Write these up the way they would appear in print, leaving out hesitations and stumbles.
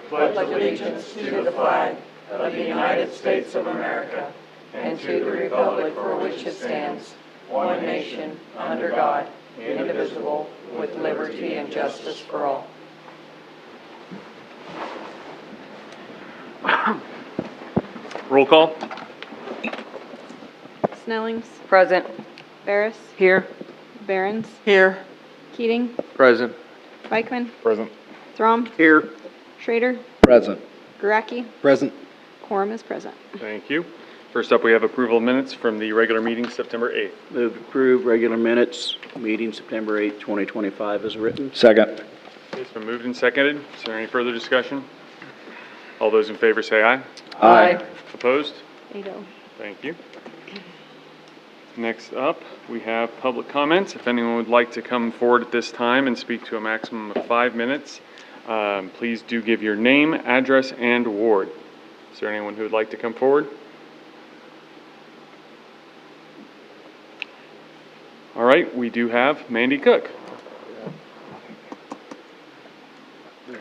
pledge allegiance to the flag of the United States of America and to the republic for which it stands, one nation, under God, indivisible, with liberty and justice for all. Roll call. Snellings. Present. Barris. Here. Behrens. Here. Keating. Present. Beichman. Present. Throm. Here. Schrader. Present. Garacki. Present. Quorum is present. Thank you. First up, we have approval of minutes from the regular meeting September 8th. Move to approve regular minutes, meeting September 8, 2025 as written. Second. It's been moved and seconded. Is there any further discussion? All those in favor say aye. Aye. Opposed? 8-0. Thank you. Next up, we have public comments. If anyone would like to come forward at this time and speak to a maximum of 5 minutes, please do give your name, address, and ward. Is there anyone who would like to come forward? All right, we do have Mandy Cook. Hello,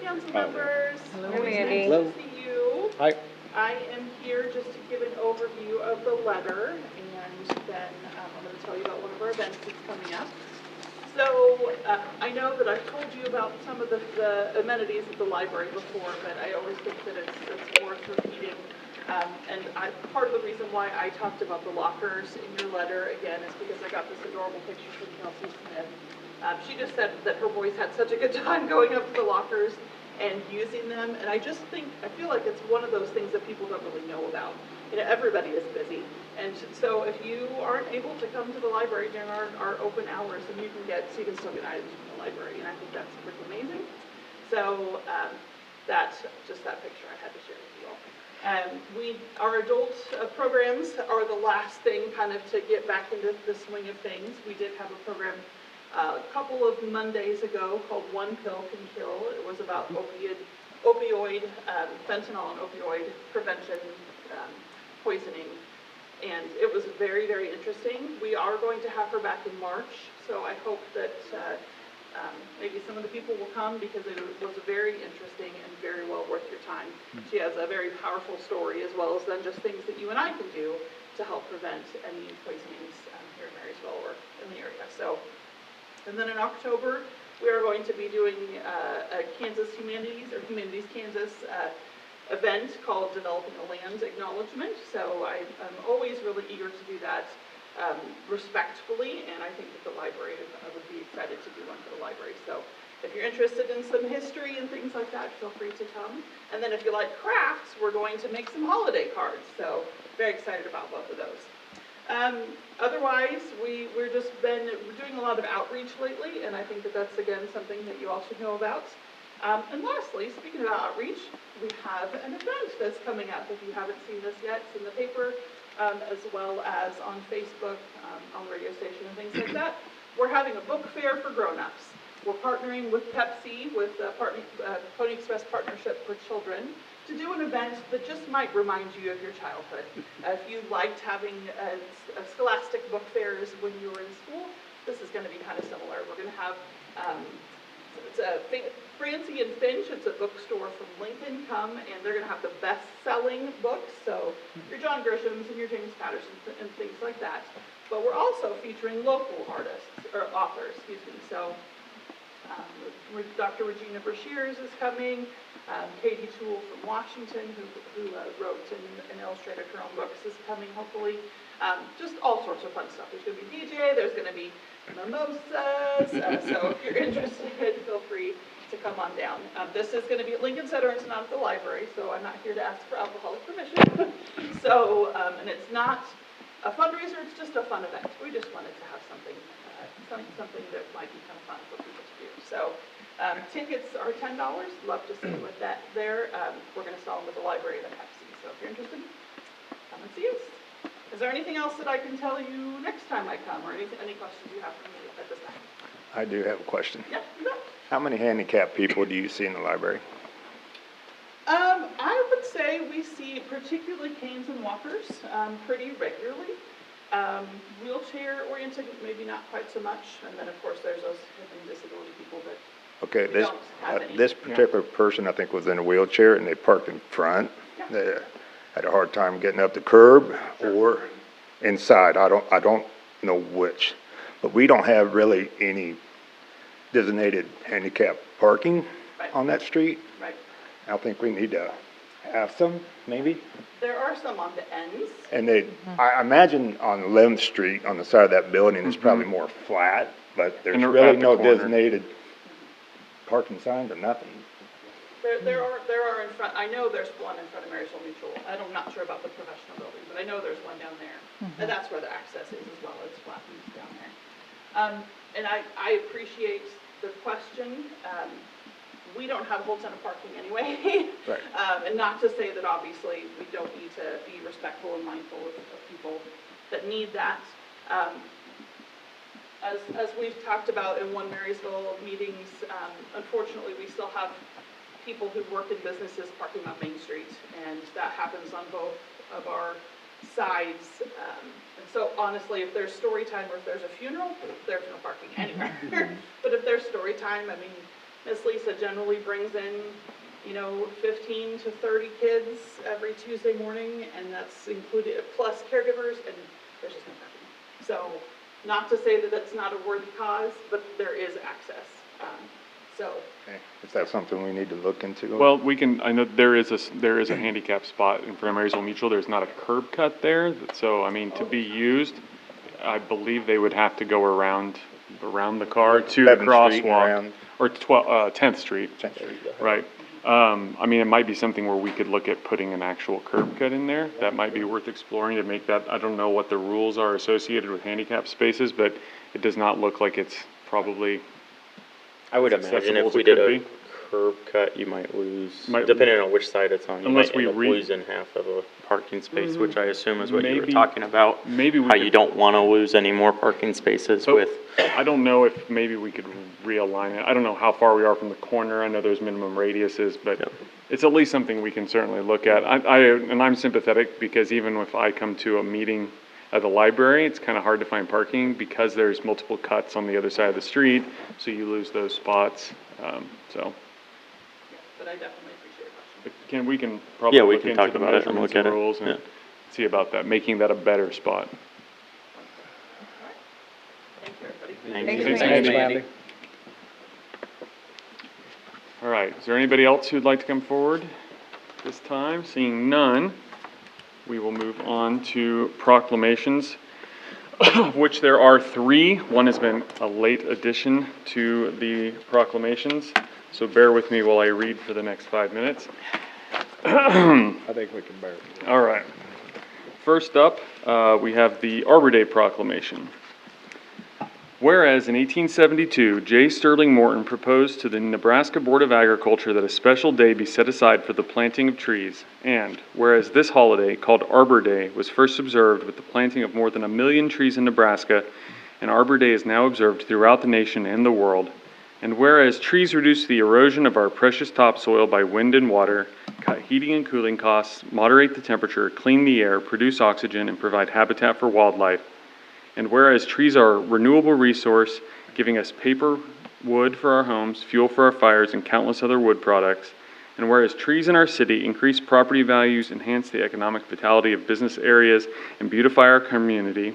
council members. Hello, It's Mandy. nice to see you. Hi. I am here just to give an overview of the letter, and then I'm going to tell you about one of our events that's coming up. So I know that I've told you about some of the amenities at the library before, but I always think that it's worth repeating. Part of the reason why I talked about the lockers in your letter, again, is because I got this adorable picture from Kelsey Smith. She just said that her boys had such a good time going up to the lockers and using them, and I feel like it's one of those things that people don't really know about. You know, everybody is busy, and so if you aren't able to come to the library during our open hours, then you can still get items from the library, and I think that's pretty amazing. So just that picture I had to share with you all. Our adult programs are the last thing kind of to get back into the swing of things. We did have a program a couple of Mondays ago called One Pill Can Kill. It was about opioid, fentanyl and opioid prevention, poisoning. And it was very, very interesting. We are going to have her back in March, so I hope that maybe some of the people will come because it was very interesting and very well worth your time. She has a very powerful story as well as then just things that you and I can do to help prevent any poisonings here in Marysville or in the area. So, and then in October, we are going to be doing a Kansas Humanities Kansas event called Developing a Land Acknowledgement. So I'm always really eager to do that respectfully, and I think that the library would be excited to do one for the library. So if you're interested in some history and things like that, feel free to come. And then if you like crafts, we're going to make some holiday cards. So very excited about both of those. Otherwise, we've just been doing a lot of outreach lately, and I think that that's, again, something that you all should know about. And lastly, speaking about outreach, we have an event that's coming up. If you haven't seen this yet, it's in the paper, as well as on Facebook, on the radio station and things like that. We're having a book fair for grown-ups. We're partnering with Pepsi, with Pony Express Partnership for Children, to do an event that just might remind you of your childhood. If you liked having scholastic book fairs when you were in school, this is going to be kind of similar. We're going to have Francie and Finch, it's a bookstore from Lincoln, come, and they're going to have the best-selling books, so your John Grishams and your James Pattersons and things like that. But we're also featuring local authors. So Dr. Regina Brashears is coming. Katie Toole from Washington, who wrote and illustrated her own books, is coming, hopefully. Just all sorts of fun stuff. There's going to be DJ, there's going to be mimosas, so if you're interested, feel free to come on down. This is going to be at Lincoln Center, it's not at the library, so I'm not here to ask for alcoholic permission. So, and it's not a fundraiser, it's just a fun event. We just wanted to have something that might be kind of fun for people to do. So, tickets are $10. Love to see what that there. We're going to sell them with the library and Pepsi. So if you're interested, come and see us. Is there anything else that I can tell you next time I come, or any questions you have for me at this time? I do have a question. Yeah, you bet. How many handicapped people do you see in the library? I would say we see particularly canes and walkers pretty regularly. Wheelchair oriented, maybe not quite so much. And then of course there's those hip and disability people that Okay, We this, don't have any. this particular person, I think, was in a wheelchair and they parked in front. They had a hard time getting up the curb or inside. I don't know which. But we don't have really any designated handicap parking Right. on that street. Right. I think we need to have some, maybe. There are some on the ends. And they, I imagine on 11th Street, on the side of that building, it's probably more flat, but there's And they're really at the no corner. designated parking signs or nothing. There are in front, I know there's one in front of Marysville Mutual. I'm not sure about the professional building, but I know there's one down there. And that's where the access is as well, it's flattened down there. And I appreciate the question. We don't have a whole ton of parking anyway. Right. And not to say that obviously we don't need to be respectful and mindful of people that need that. As we've talked about in one Marysville meetings, unfortunately, we still have people who work in businesses parking on Main Street, and that happens on both of our sides. And so honestly, if there's story time or if there's a funeral, there's no parking anywhere. But if there's story time, I mean, Miss Lisa generally brings in, 15 to 30 kids every Tuesday morning, and that's included, plus caregivers, and there's just no parking. So, not to say that that's not a worthy cause, but there is access. Okay. Is that something we need to look into? Well, I know there is a handicap spot in front of Marysville Mutual. There's not a curb cut there, so, I mean, to be used, I believe they would have to go around the car to the 11th Street and crosswalk. around. Or 10th Street. 10th Street. Right. I mean, it might be something where we could look at putting an actual curb cut in there. That might be worth exploring to make that, I don't know what the rules are associated with handicap spaces, but it does not look like it's probably, I would as imagine accessible if as we it did could a be. curb cut, you might lose, Might- depending on which side it's on, you Unless might we end up losing half of a parking space, which I assume is what you were Maybe- talking about. maybe we How could- you don't wanna lose any more parking spaces But with, I don't know if maybe we could realign it. I don't know how far we are from the corner. I know there's minimum radiuses, but Yep. it's at least something we can certainly look at. And I'm sympathetic because even if I come to a meeting at the library, it's kind of hard to find parking because there's multiple cuts on the other side of the street, so you lose those spots. So, But I definitely appreciate your question. we can probably Yeah, we look can into talk the about it and measurements look at and it, rules and yeah. see about that, making that a better spot. Thank you, everybody. Thank you. Thanks, Thanks, Mandy. All right, is there anybody else who'd like to come forward this time? Seeing none, we will move on to proclamations, of which there are 3. One has been a late addition to the proclamations, so bear with me while I read for the next 5 minutes. I think we can bear it. All right. First up, we have the Arbor Day proclamation. Whereas in 1872, J. Sterling Morton proposed to the Nebraska Board of Agriculture that a special day be set aside for the planting of trees, and whereas this holiday, called Arbor Day, was first observed with the planting of more than 1 million trees in Nebraska, and Arbor Day is now observed throughout the nation and the world, and whereas trees reduce the erosion of our precious topsoil by wind and water, cut heating and cooling costs, moderate the temperature, clean the air, produce oxygen, and provide habitat for wildlife, and whereas trees are a renewable resource, giving us paper, wood for our homes, fuel for our fires, and countless other wood products, and whereas trees in our city increase property values, enhance the economic vitality of business areas, and beautify our community,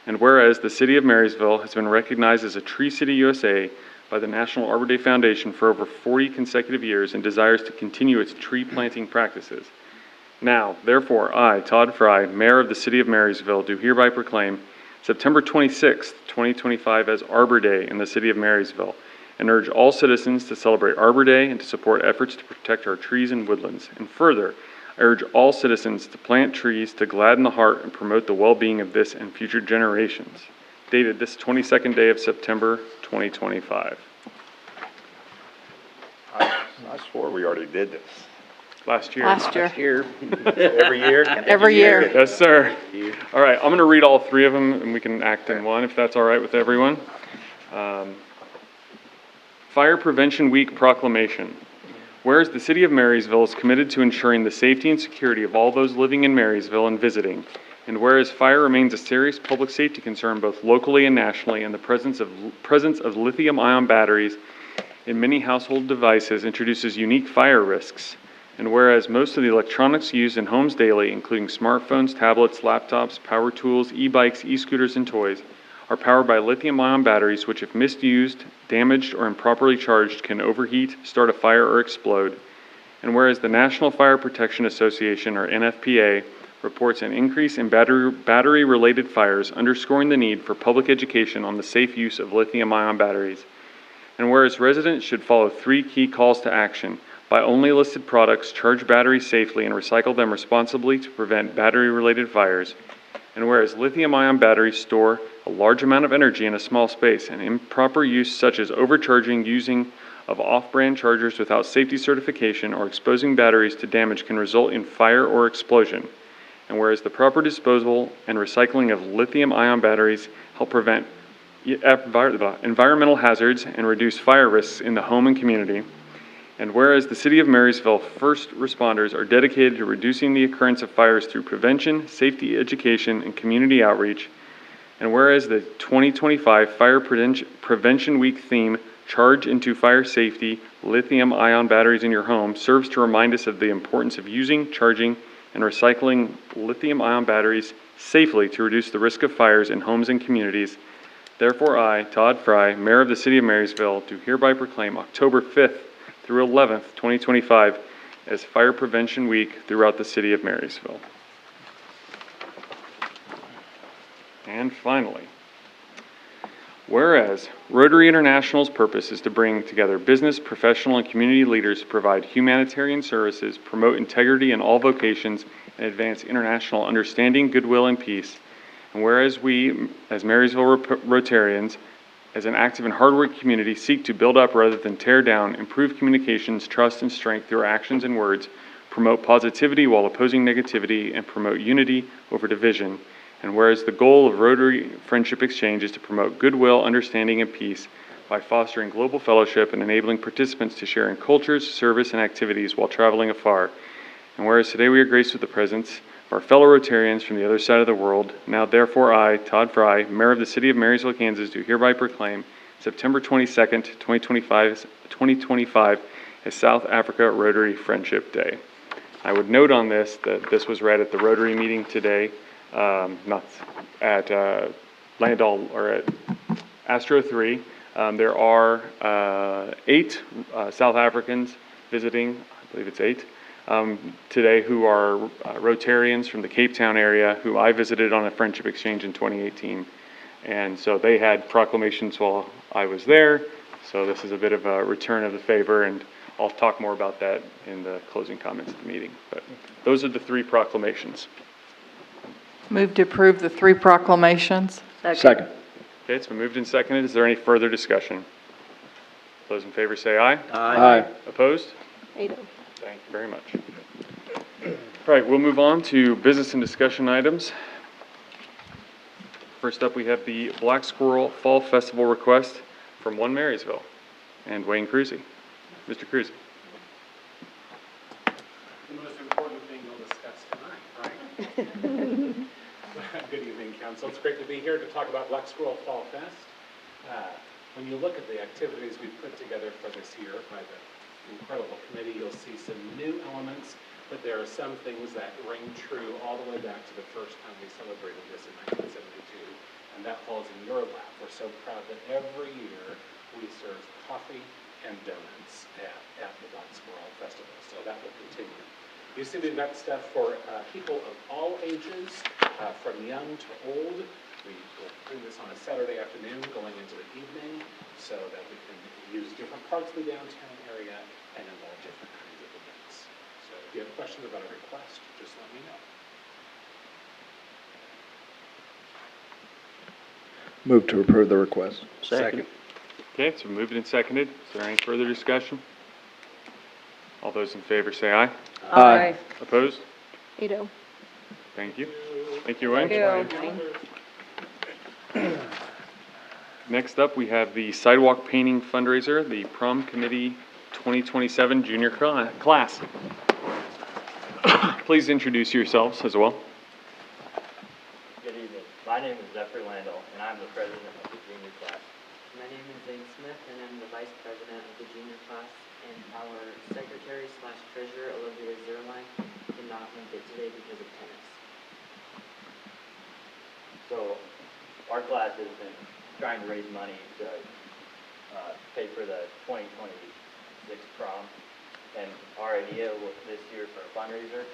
and whereas the city of Marysville has been recognized as a Tree City USA by the National Arbor Day Foundation for over 40 consecutive years and desires to continue its tree planting practices. Now, therefore, I, Todd Fry, Mayor of the City of Marysville, do hereby proclaim September 26th, 2025 as Arbor Day in the City of Marysville, and urge all citizens to celebrate Arbor Day and to support efforts to protect our trees and woodlands. And further, I urge all citizens to plant trees to gladden the heart and promote the well-being of this and future generations. Dated this 22nd day of September, 2025. I swore we already did this. Last year. Last year. Here. every year. Every year. Yes, sir. All right, I'm going to read all 3 of them, and we can act in one, if that's all right with everyone. Fire Prevention Week Proclamation. Whereas the City of Marysville is committed to ensuring the safety and security of all those living in Marysville and visiting, and whereas fire remains a serious public safety concern both locally and nationally, and the presence of lithium-ion batteries in many household devices introduces unique fire risks. And whereas most of the electronics used in homes daily, including smartphones, tablets, laptops, power tools, e-bikes, e-scooters, and toys, are powered by lithium-ion batteries which, if misused, damaged, or improperly charged, can overheat, start a fire, or explode. And whereas the National Fire Protection Association, or NFPA, reports an increase in battery-related fires, underscoring the need for public education on the safe use of lithium-ion batteries. And whereas residents should follow 3 key calls to action: buy only listed products, charge batteries safely, and recycle them responsibly to prevent battery-related fires. And whereas lithium-ion batteries store a large amount of energy in a small space, and improper use such as overcharging, using of off-brand chargers without safety certification, or exposing batteries to damage can result in fire or explosion. And whereas the proper disposal and recycling of lithium-ion batteries help prevent environmental hazards and reduce fire risks in the home and community. And whereas the City of Marysville first responders are dedicated to reducing the occurrence of fires through prevention, safety education, and community outreach. And whereas the 2025 Fire Prevention Week theme, Charge into Fire Safety, Lithium-Ion Batteries in Your Home, serves to remind us of the importance of using, charging, and recycling lithium-ion batteries safely to reduce the risk of fires in homes and communities. Therefore, I, Todd Fry, Mayor of the City of Marysville, do hereby proclaim October 5th through 11th, 2025 as Fire Prevention Week throughout the City of Marysville. And finally, whereas Rotary International's purpose is to bring together business, professional, and community leaders to provide humanitarian services, promote integrity in all vocations, and advance international understanding, goodwill, and peace. And whereas we, as Marysville Rotarians, as an active and hardworking community, seek to build up rather than tear down, improve communications, trust, and strength through our actions and words, promote positivity while opposing negativity, and promote unity over division. And whereas the goal of Rotary Friendship Exchange is to promote goodwill, understanding, and peace by fostering global fellowship and enabling participants to share in cultures, service, and activities while traveling afar. And whereas today we are graced with the presence of our fellow Rotarians from the other side of the world, now therefore I, Todd Fry, Mayor of the City of Marysville, Kansas, do hereby proclaim September 22nd, 2025 as South Africa Rotary Friendship Day. I would note on this that this was read at the Rotary meeting today, not at Landall or at Astro 3. There are 8 South Africans visiting, I believe it's 8, today, who are Rotarians from the Cape Town area who I visited on a friendship exchange in 2018. And so they had proclamations while I was there. So this is a bit of a return of the favor, and I'll talk more about that in the closing comments of the meeting. But those are the 3 proclamations. Move to approve the 3 proclamations. Second. Okay, it's been moved and seconded. Is there any further discussion? Those in favor say aye. Aye. Opposed? Ado. Thank you very much. All right, we'll move on to business and discussion items. First up, we have the Black Squirrel Fall Festival request from One Marysville and Wayne Cruzy. Mr. Cruzy. The most important thing we'll discuss tonight, right? Good evening, Council. It's great to be here to talk about Black Squirrel Fall Fest. When you look at the activities we've put together for this year by the incredible committee, you'll see some new elements, but there are some things that ring true all the way back to the first time we celebrated this in 1972, and that falls in your lap. We're so proud that every year we serve coffee and donuts at the Black Squirrel Festival, so that will continue. You see, we've got stuff for people of all ages, from young to old. We will bring this on a Saturday afternoon going into the evening so that we can use different parts of the downtown area and involve different kinds of events. So if you have questions about a request, just let me know. Move to approve the request. Second. Okay, so moved and seconded. Is there any further discussion? All those in favor say aye. Aye. Opposed? Ado. Thank you. Thank you, Wayne. Next up, we have the Sidewalk Painting Fundraiser, the Prom Committee 2027 Junior Class. Please introduce yourselves as well. Good evening. My name is Zephyr Landau, and I'm the president of the junior class. My name is Zane Smith, and I'm the vice president of the junior class. And our secretary slash treasurer, Olivia Zerline, did not make it today because of tennis. So, our class has been trying to raise money to pay for the 2026 prom. And our idea this year for a fundraiser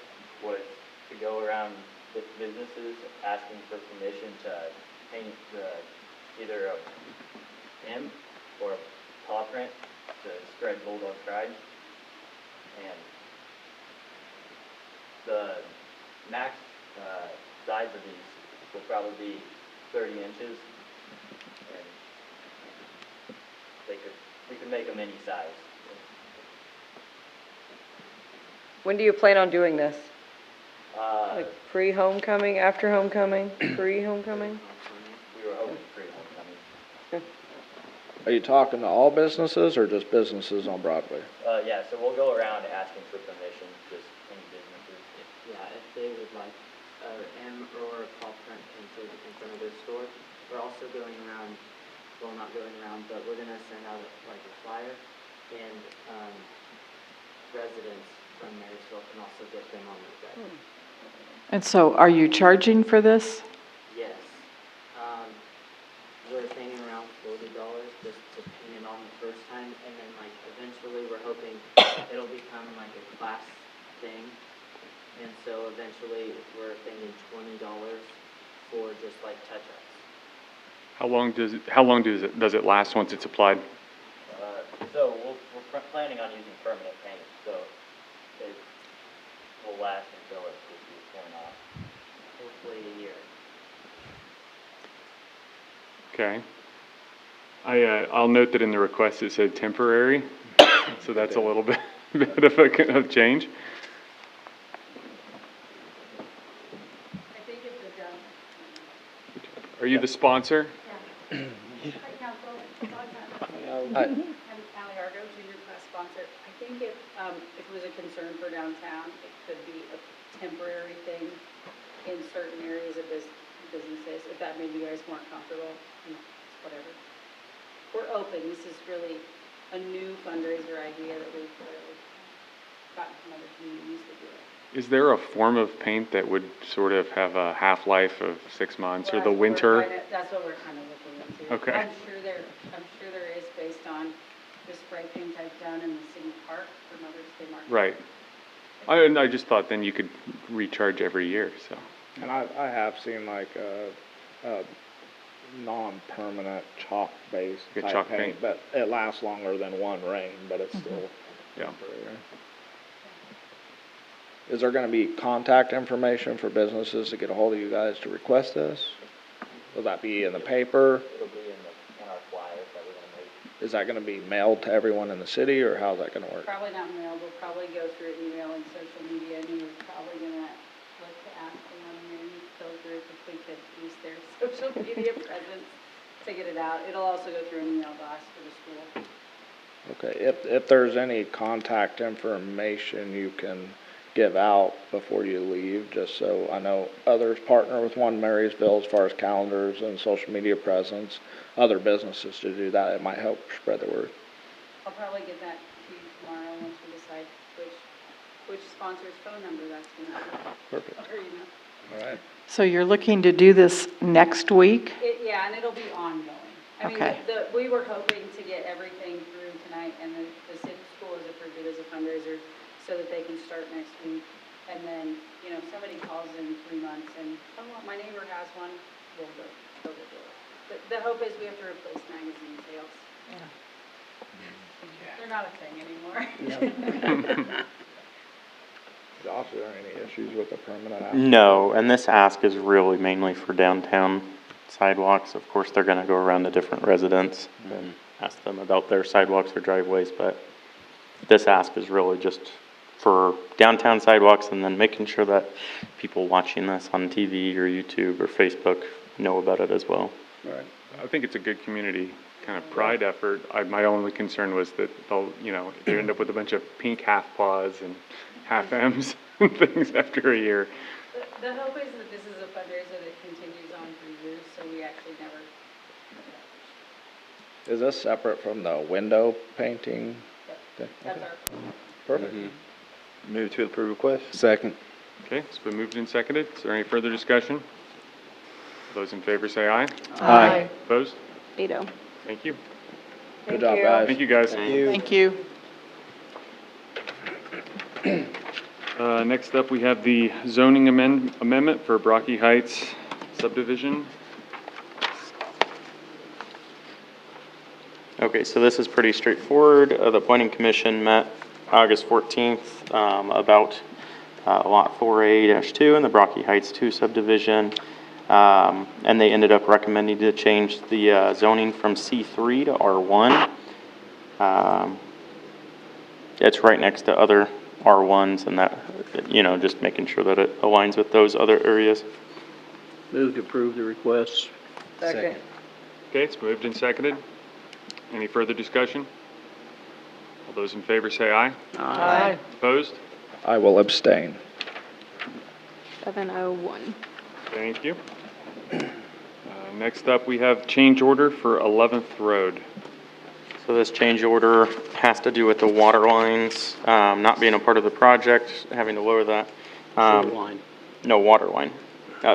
was to go around with businesses asking for permission to paint either a hymn or a paw print to spread Bulldog pride. And the max size of these will probably be 30 inches, and we could make them any size. When do you plan on doing this? Uh, Like pre-homecoming, after homecoming, pre-homecoming? we were hoping pre-homecoming. Are you talking to all businesses or just businesses on Broadway? Yeah, so we'll go around asking for permission, just any businesses. Yeah, if they would like a M or a paw print painted in front of their store. We're also going around, well, not going around, but we're gonna send out like a flyer, and residents from Marysville can also get them on their website. And so are you charging for this? Yes. We're thinking around $40 just to paint it on the first time, and then like eventually we're hoping it'll become like a class thing. And so eventually we're thinking $20 for just like touch-ups. How long does it last once it's applied? So we're planning on using permanent paint, so it will last until it's worn off. Hopefully a year. Okay. I'll note that in the request it said temporary, so that's a little bit of change. I think if the Are you the sponsor? Hi, Council. Hi. I'm Allie Argo, junior class sponsor. I think if it was a concern for downtown, it could be a temporary thing in certain areas of businesses, if that made you guys more comfortable, whatever. We're open. This is really a new fundraiser idea that we've gotten from other communities to do it. Is there a form of paint that would sort of have a half-life of 6 months or Well, the winter? That's what we're kind of looking into. Okay. I'm sure there is based on the spray paint I've done in the city park for Mother's Day market. Right. I just thought then you could recharge every year, so. And I have seen like a non-permanent chalk-based Like a type chalk paint, paint. but it lasts longer than one rain, but it's still Yeah. temporary. Is there gonna be contact information for businesses to get a hold of you guys to request this? Will that be in the paper? It'll be in our flyers that we're gonna make. Is that gonna be mailed to everyone in the city, or how's that gonna work? Probably not mail, we'll probably go through email and social media, and you're probably gonna look to ask them on your filters if we could use their social media presence to get it out. It'll also go through an email blast for the school. Okay, if there's any contact information you can give out before you leave, just so I know others partner with One Marysville as far as calendars and social media presence, other businesses to do that, it might help spread the word. I'll probably get that to you tomorrow once we decide which sponsor's phone number that's gonna be. Perfect. Or, you know. All right. So you're looking to do this next week? Yeah, and it'll be ongoing. I mean, Okay. we were hoping to get everything through tonight, and the city school has approved it as a fundraiser so that they can start next week. And then, you know, if somebody calls in 3 months and, oh, well, my neighbor has one, they'll go do it. The hope is we have to replace magazine sales. They're not a thing anymore. Josh, are there any issues with the permanent app? No, and this ask is really mainly for downtown sidewalks. Of course, they're gonna go around to different residents and ask them about their sidewalks or driveways, but this ask is really just for downtown sidewalks, and then making sure that people watching this on TV or YouTube or Facebook know about it as well. Right. I think it's a good community kind of pride effort. My only concern was that they'll, they end up with a bunch of pink half paws and half M's and things after a year. The hope is that this is a fundraiser that continues on for years, so we actually never. Is this separate from the window painting? thing? That's Okay. our, Perfect. Move to approve request? Second. Okay, it's been moved and seconded. Is there any further discussion? Those in favor say aye. Aye. Opposed? Veto. Thank you. Good job, guys. Thank you, guys. Thank you. Next up, we have the zoning amendment for Brocky Heights subdivision. Okay, so this is pretty straightforward. The planning commission met August 14th about lot 4A-2 in the Brocky Heights 2 subdivision. And they ended up recommending to change the zoning from C3 to R1. It's right next to other R1s and that, you know, just making sure that it aligns with those other areas. Move to approve the request. Second. Okay, it's moved and seconded. Any further discussion? All those in favor say aye. Aye. Opposed? I will abstain. 701. Thank you. Next up, we have change order for 11th Road. So this change order has to do with the water lines, not being a part of the project, having to lower that. Sewer line. No, water line.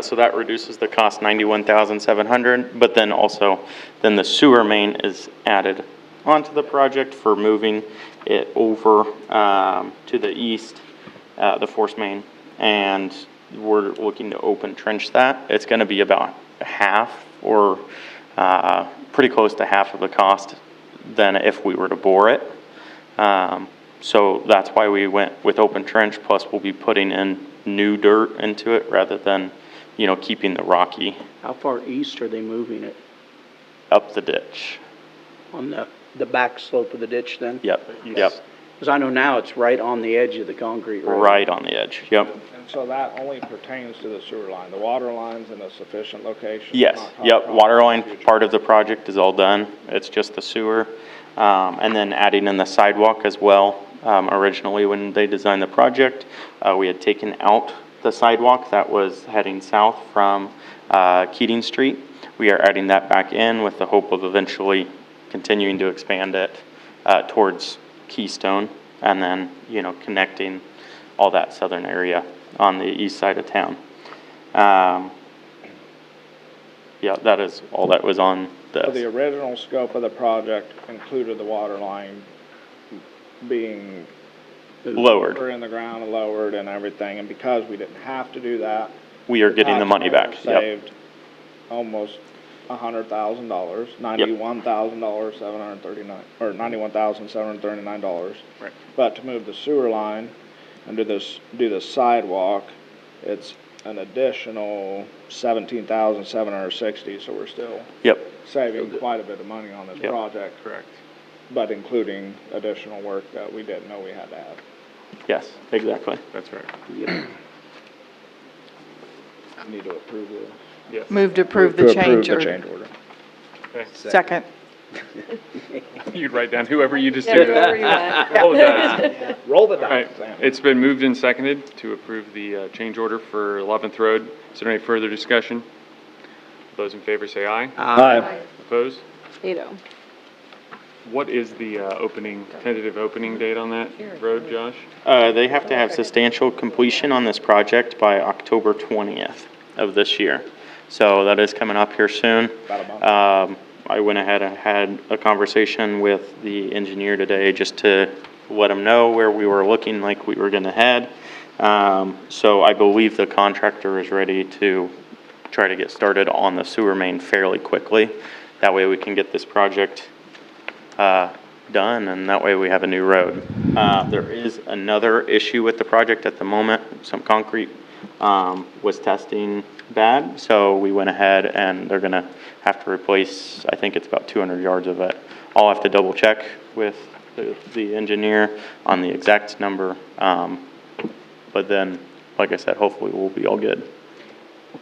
So that reduces the cost 91,700, but then also, then the sewer main is added onto the project for moving it over, to the east, the force main. And we're looking to open trench that. It's gonna be about half or, pretty close to half of the cost than if we were to bore it. So that's why we went with open trench, plus we'll be putting in new dirt into it rather than, you know, keeping the rocky How far east are they moving it? up the ditch. On the back slope of the ditch then? Yep, yep, Because I know now it's right on the edge of the concrete road. right on the edge, yep. And so that only pertains to the sewer line. The water line's in a sufficient location? Yes, Not top yep, problem water in the line future. part of the project is all done. It's just the sewer. And then adding in the sidewalk as well. Originally, when they designed the project, we had taken out the sidewalk that was heading south from Keating Street. We are adding that back in with the hope of eventually continuing to expand it towards Keystone and then, you know, connecting all that southern area on the east side of town. Yeah, that is all that was on So the this. original scope of the project included the water line being Lowered. or in the ground and lowered and everything, and because we didn't have to do that. We are getting the money back, taxpayers yep. Saved almost $100,000, $91,000, $91,739. Right. But to move the sewer line and do the sidewalk, it's an additional $17,760, so we're still Yep, saving quite a bit of money on this Yep. project, Correct. but including additional work that we didn't know we had to have. yes, exactly. That's right. We need to approve this. Yes. Move to approve To the approve change the order. change order. Okay. Second. You'd write down whoever you just Yeah, did. whoever you want. Roll the dice. Roll the All right, dice, Sam. it's been moved and seconded to approve the change order for 11th Road. Is there any further discussion? Those in favor say aye. Aye. Opposed? Veto. What is the tentative opening date on that road, Josh? They have to have substantial completion on this project by October 20th of this year. So that is coming up here soon. About a month. I went ahead and had a conversation with the engineer today just to let him know where we were looking like we were gonna head. So I believe the contractor is ready to try to get started on the sewer main fairly quickly. That way we can get this project done, and that way we have a new road. There is another issue with the project at the moment. Some concrete was testing bad, so we went ahead and they're gonna have to replace, I think it's about 200 yards of it. I'll have to double check with the engineer on the exact number, but then, like I said, hopefully we'll be all good.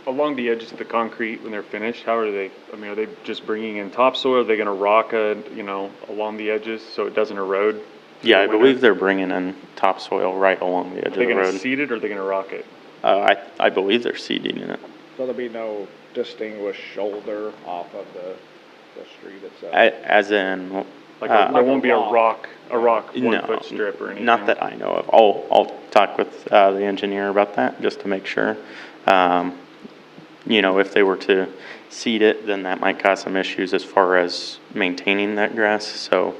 Along the edges of the concrete, when they're finished, how are they, I mean, are they just bringing in topsoil? Are they gonna rock along the edges so it doesn't erode? through Yeah, the I winter? believe they're bringing in topsoil right along the edge Are of they the gonna road. seed it or are they gonna rock it? I believe they're seeding in it. So there'll be no distinguished shoulder off of the street itself? As in, Like, Uh, there won't be a rock no, 1-foot strip or anything? not that I know of. I'll talk with, the engineer about that, just to make sure. You know, if they were to seed it, then that might cause some issues as far as maintaining that grass, so,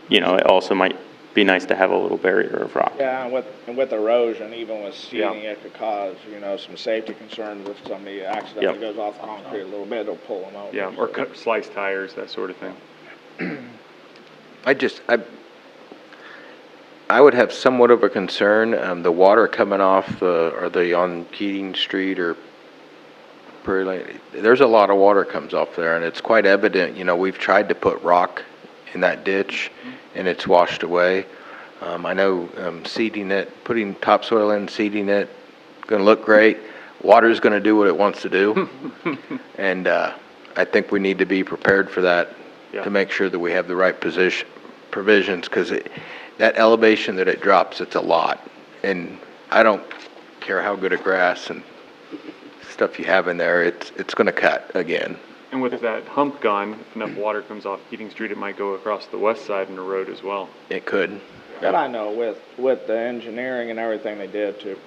you know, it also might be nice to have a little barrier of rock. Yeah, and with erosion, even with Yeah. seeding, it could cause, you know, some safety concerns if somebody accidentally Yep. goes off the concrete a little bit, it'll pull them over. Yeah, or cut, slice tires, that sort of thing. I would have somewhat of a concern, the water coming off, are they on Keating Street or Prairie Lane? There's a lot of water comes off there, and it's quite evident, you know, we've tried to put rock in that ditch, and it's washed away. I know, seeding it, putting topsoil in, seeding it, gonna look great. Water's gonna do what it wants to do. And, I think we need to be prepared for that, Yeah. to make sure that we have the right provisions, because that elevation that it drops, it's a lot. And I don't care how good a grass and stuff you have in there, it's gonna cut again. And with that hump gone, if enough water comes off Keating Street, it might go across the west side in the road as well. It could. But I know with the engineering and everything they did to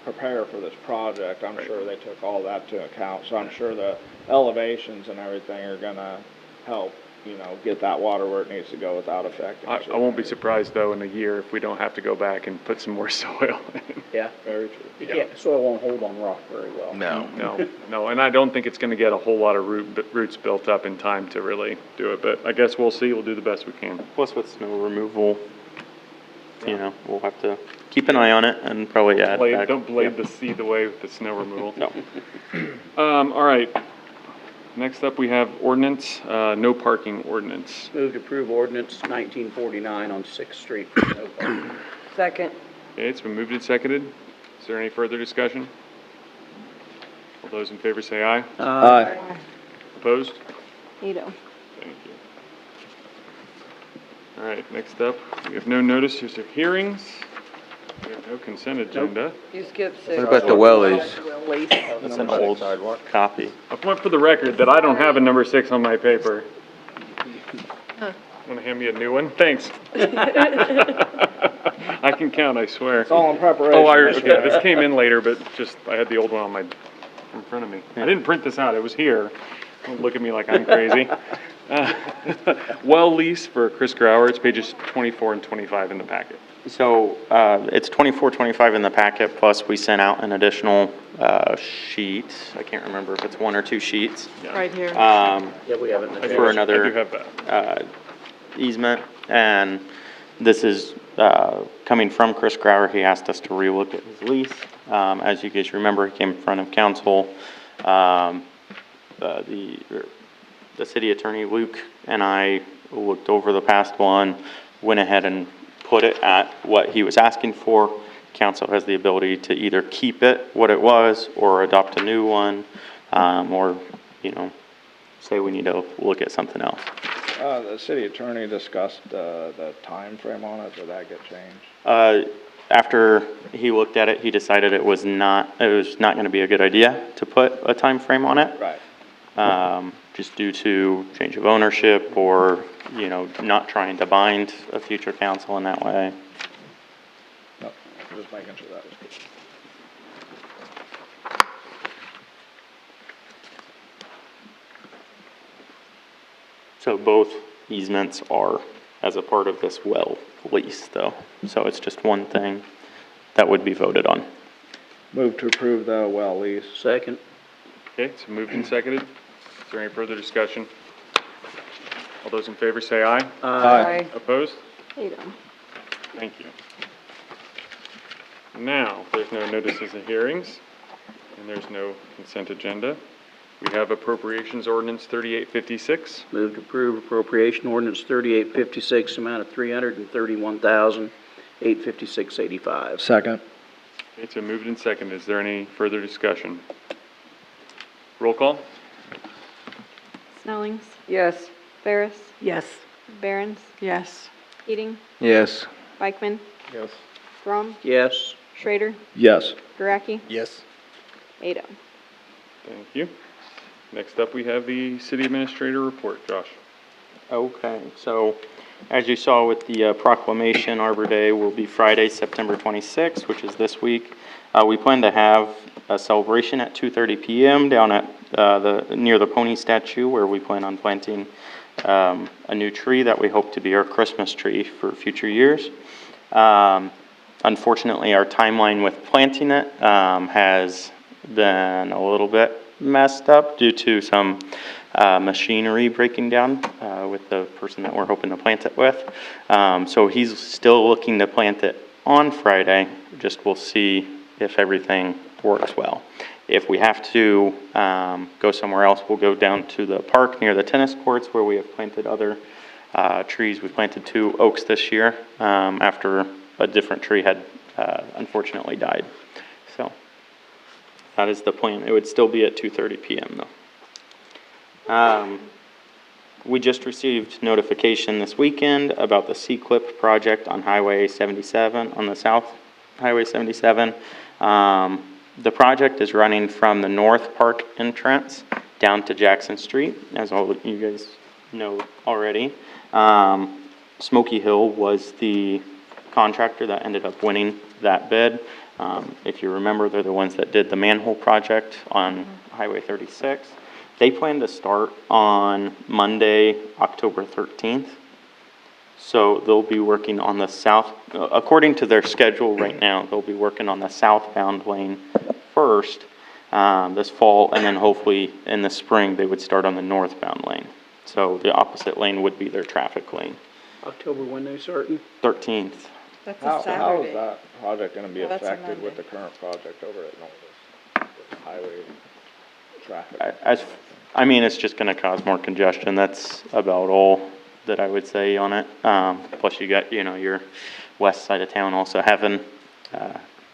prepare for this project, I'm sure they took all that into account. So I'm sure the elevations and everything are gonna help, you know, get that water where it needs to go without affecting. I won't be surprised, though, in a year if we don't have to go back and put some more soil in. Yeah, Very true. yeah, soil won't hold on rock very well. No. No, and I don't think it's gonna get a whole lot of roots built up in time to really do it, but I guess we'll see, we'll do the best we can. Plus with snow removal, you know, we'll have to keep an eye on it and probably add back. Don't blade the seed away with the snow removal. No. All right. Next up, we have ordinance, no parking ordinance. Move to approve ordinance 1949 on 6th Street for no parking. Second. Okay, it's been moved and seconded. Is there any further discussion? All those in favor say aye. Aye. Opposed? 8-0. Thank you. All right, next up, we have no notices of hearings. We have no consent agenda. You skipped 6. What about the wellies? That's an old copy. I point for the record that I don't have a number 6 on my paper. Want to hand me a new one? Thanks. I can count, I swear. It's all in preparation. Oh, Mr. okay, this came in later, but just, I had the old one in front of me. I didn't print this out, it was here. Don't look at me like I'm crazy. Well lease for Chris Grauer, it's pages 24 and 25 in the packet. So, it's 24, 25 in the packet, plus we sent out an additional, sheet. I can't remember if it's 1 or 2 sheets. Right here. Yeah, we have it in the I do- For I do another, have that. easement, and this is, coming from Chris Grauer. He asked us to relook at his lease. As you guys remember, he came in front of council. The city attorney, Luke, and I looked over the past one, went ahead and put it at what he was asking for. Council has the ability to either keep it what it was, or adopt a new one, or, you know, say we need to look at something else. The city attorney discussed, the time frame on it, did that get changed? After he looked at it, he decided it was not gonna be a good idea to put a time frame on it. Right. Just due to change of ownership, or, you know, not trying to bind a future council in that way. No, just making sure that was good. So both easements are as a part of this well lease, though. So it's just one thing that would be voted on. Move to approve the well lease. Second. Okay, so moved and seconded. Is there any further discussion? All those in favor say aye. Aye. Opposed? 8-0. Thank you. Now, there's no notices of hearings, and there's no consent agenda. We have appropriations ordinance 3856. Move to approve appropriation ordinance 3856, amount of $331,856.85. Second. Okay, so moved and seconded. Is there any further discussion? Roll call? Snellings, Yes. Ferris, Yes. Barron's, Yes. Keating, Yes. Bikeman, Yes. Grom, Yes. Schrader, Yes. Gueracke, Yes. 8-0. Thank you. Next up, we have the city administrator report. Josh. Okay, so as you saw with the proclamation, Arbor Day will be Friday, September 26th, which is this week. We plan to have a celebration at 2:30 p.m. down at near the pony statue, where we plan on planting a new tree that we hope to be our Christmas tree for future years. Unfortunately, our timeline with planting it has been a little bit messed up due to some machinery breaking down with the person that we're hoping to plant it with. So he's still looking to plant it on Friday. Just we'll see if everything works well. If we have to go somewhere else, we'll go down to the park near the tennis courts where we have planted other trees. We planted 2 oaks this year after a different tree had unfortunately died. So that is the plan. It would still be at 2:30 p.m. though. We just received notification this weekend about the C-Clip project on Highway 77, on the South Highway 77. The project is running from the North Park entrance down to Jackson Street, as all of you guys know already. Smoky Hill was the contractor that ended up winning that bid. If you remember, they're the ones that did the manhole project on Highway 36. They plan to start on Monday, October 13th. So they'll be working on the south, according to their schedule right now, they'll be working on the southbound lane first this fall, and then hopefully in the spring they would start on the northbound lane. So the opposite lane would be their traffic lane. October when they starting? 13th. That's How a Saturday. is that project gonna be Well, that's a affected with Monday. the current project over at Novus? With the highway traffic? I mean, it's just gonna cause more congestion. That's about all that I would say on it. Plus you got, your west side of town also having,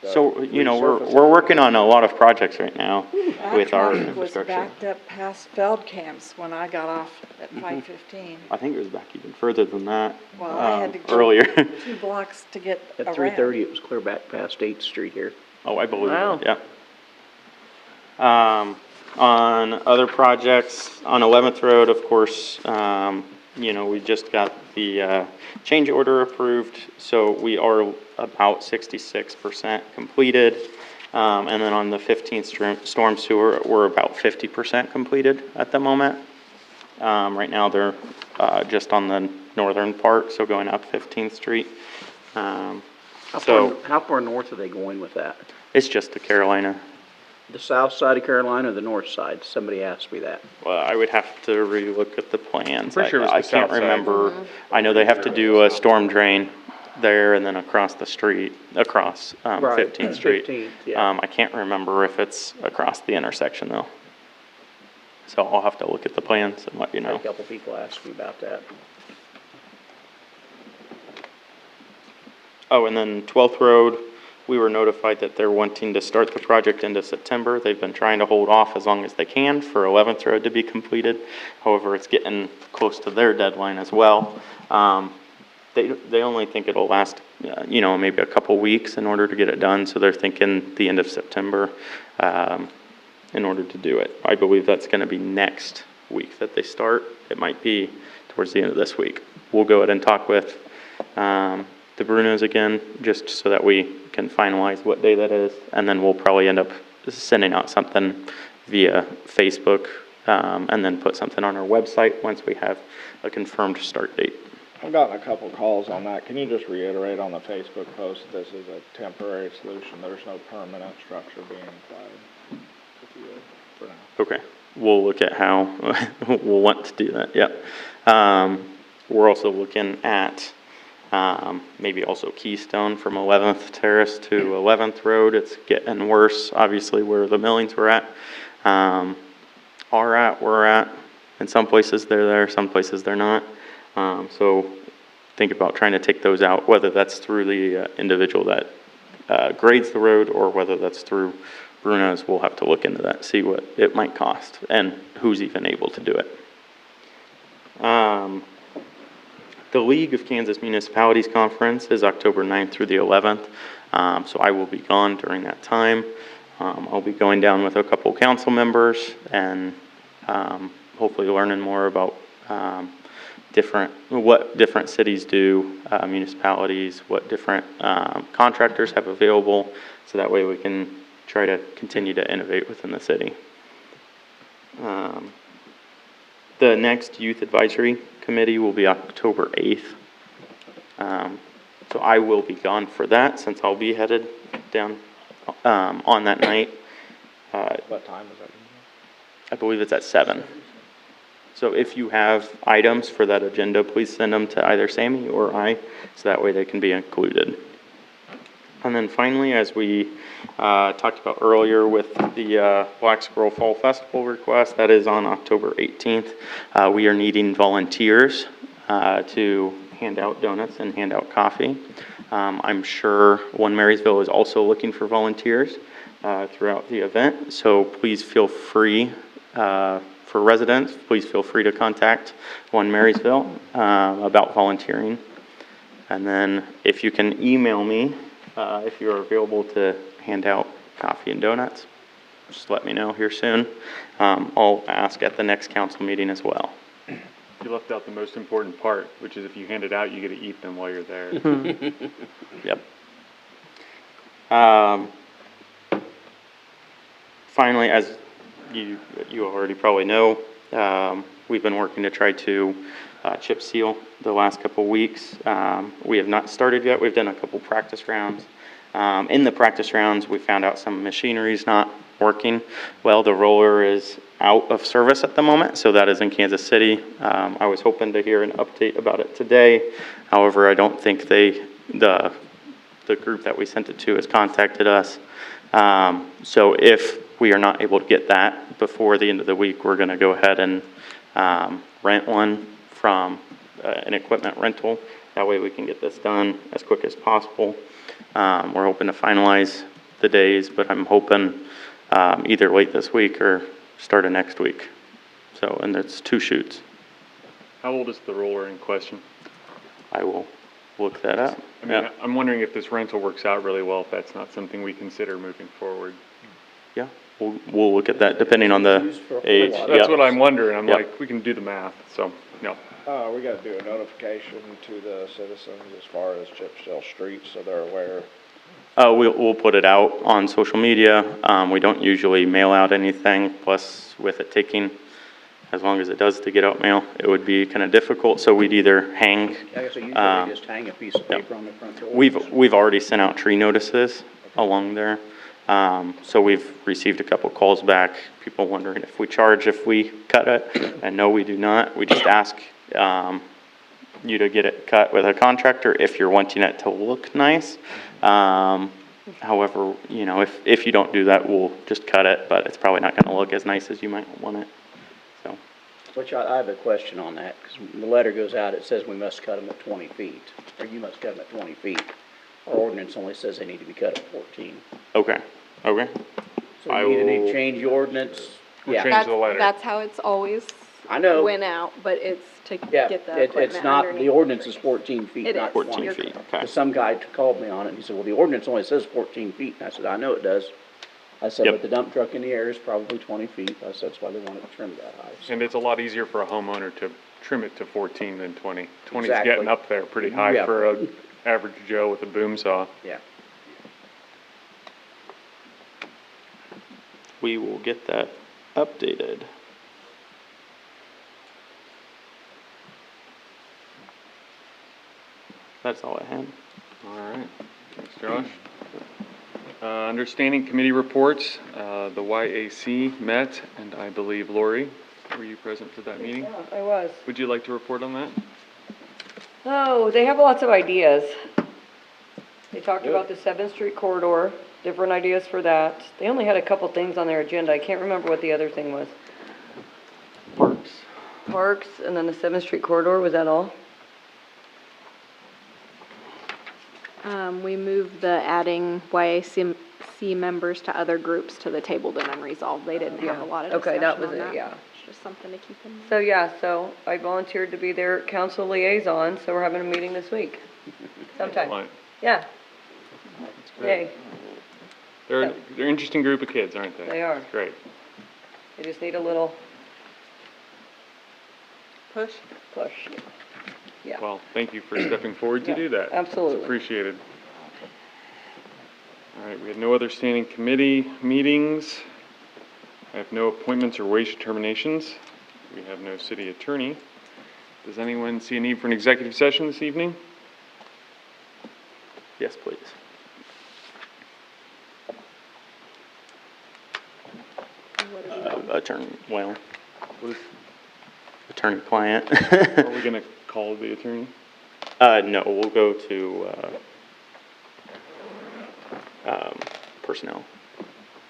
so, we're working on a lot of projects right now with our That was infrastructure. backed up past Feld camps when I got off at 5:15. I think it was back even further than that. Well, I had to go earlier. 2 blocks to get At around. 3:30, it was clear back past 8th Street here. Oh, I believe Wow. it, yeah. On other projects, on 11th Road, of course, we just got the change order approved, so we are about 66% completed. And then on the 15th storm sewer, we're about 50% completed at the moment. Right now, they're just on the northern part, so going up 15th Street. How So far north are they going with that? it's just to Carolina. The south side of Carolina or the north side? Somebody asked me that. Well, I would have to relook at the plans. Pretty sure it was I the can't south side. remember. I know they have to do a storm drain there and then across the street, across Right, 15th Street. 15th, yeah. I can't remember if it's across the intersection though. So I'll have to look at the plans and let you A know. couple people asked me about that. Oh, and then 12th Road, we were notified that they're wanting to start the project into September. They've been trying to hold off as long as they can for 11th Road to be completed. However, it's getting close to their deadline as well. They only think it'll last, maybe a couple weeks in order to get it done. So they're thinking the end of September in order to do it. I believe that's going to be next week that they start. It might be towards the end of this week. We'll go ahead and talk with the Brunos again, just so that we can finalize what day that is, and then we'll probably end up sending out something via Facebook, and then put something on our website once we have a confirmed start date. I've gotten a couple calls on that. Can you just reiterate on the Facebook post, this is a temporary solution, there's no permanent structure being applied, if you would, for now? Okay, we'll look at how we'll want to do that, yep. We're also looking at maybe also Keystone from 11th Terrace to 11th Road. It's getting worse, obviously, where the millings were at. We're at. In some places they're there, some places they're not. So think about trying to take those out, whether that's through the individual that grades the road or whether that's through Bruno's. We'll have to look into that, see what it might cost and who's even able to do it. The League of Kansas Municipalities Conference is October 9th through the 11th, so I will be gone during that time. I'll be going down with a couple council members and hopefully learning more about what different cities do, municipalities, what different contractors have available, so that way we can try to continue to innovate within the city. The next Youth Advisory Committee will be October 8th. So I will be gone for that, since I'll be headed down on that night. What time is that? I believe it's at 7. So if you have items for that agenda, please send them to either Sammy or I, so that way they can be included. And then finally, as we talked about earlier with the Black Squirrel Fall Festival request, that is on October 18th. We are needing volunteers to hand out donuts and hand out coffee. I'm sure One Marysville is also looking for volunteers throughout the event, so please feel free, for residents, please feel free to contact One Marysville about volunteering. And then if you can email me, if you're available to hand out coffee and donuts, just let me know here soon. I'll ask at the next council meeting as well. You left out the most important part, which is if you hand it out, you get to eat them while you're there. Yep. Finally, as you already probably know, we've been working to try to chip seal the last couple weeks. We have not started yet. We've done a couple practice rounds. In the practice rounds, we found out some machinery is not working well. The roller is out of service at the moment, so that is in Kansas City. I was hoping to hear an update about it today. However, I don't think the group that we sent it to has contacted us. So if we are not able to get that before the end of the week, we're going to go ahead and rent one from an equipment rental. That way we can get this done as quick as possible. We're hoping to finalize the days, but I'm hoping either late this week or start of next week. So, and it's 2 shoots. How old is the roller in question? I will look that up. I mean, I'm wondering if this rental works out really well, if that's not something we consider moving forward. Yeah, we'll look at that depending on the age. That's what I'm wondering. I'm like, we can do the math, so, no. We gotta do a notification to the citizens as far as chip seal streets, so they're aware. We'll put it out on social media. We don't usually mail out anything, plus with it taking as long as it does to get out mail, it would be kind of difficult, so we'd either hang. I guess usually just hang a piece of paper on the front door. We've already sent out tree notices along there. So we've received a couple calls back, people wondering if we charge if we cut it, and no, we do not. We just ask you to get it cut with a contractor if you're wanting it to look nice. However, you know, if you don't do that, we'll just cut it, but it's probably not going to look as nice as you might want it. So. Which I have a question on that, because when the letter goes out, it says we must cut them at 20 feet, or you must cut them at 20 feet. Our ordinance only says they need to be cut at 14. Okay. So you need to change the ordinance. Yeah, Change the letter. That's how it's always I know. went out, but it's to Yeah, get the equipment it's not, the underneath ordinance the is trees. 14 feet, It not is. 14 20. feet, okay. Because some guy called me on it, and he said, well, the ordinance only says 14 feet. And I said, I know it does. I said, Yep. but the dump truck in the air is probably 20 feet. I said, that's why they want it trimmed that high. So, And it's a lot easier for a homeowner to trim it to 14 than 20. 20's Exactly. getting up there pretty high Yeah. for an average Joe with a boom saw. yeah. We will get that updated. That's all I had. All right, thanks, Josh. Understanding committee reports, the YAC met, and I believe Lori, were you present for that meeting? Yeah, I was. Would you like to report on that? Oh, they have lots of ideas. They talked about the 7th Street corridor, different ideas for that. They only had a couple things on their agenda. I can't remember what the other thing was. Parks, and then the 7th Street corridor, was that all? We moved the adding YAC members to other groups to the tabled and unresolved. They didn't have a lot of Okay, discussion that was on it, that. yeah. It's just something to keep in mind. So, yeah, so I volunteered to be their council liaison, so we're having a meeting this week. Sometime. Excellent. Yeah, That's great. yay. They're an interesting group of kids, aren't they? They are. Great. They just need a little Push? Push. Yeah. Well, thank you for stepping forward to Yeah, do that. absolutely. It's appreciated. All right, we have no other standing committee meetings. I have no appointments or wage determinations. We have no city attorney. Does anyone see a need for an executive session this evening? Yes, please. Attorney, well, attorney-client. Are we gonna call the attorney? No, we'll go to, personnel.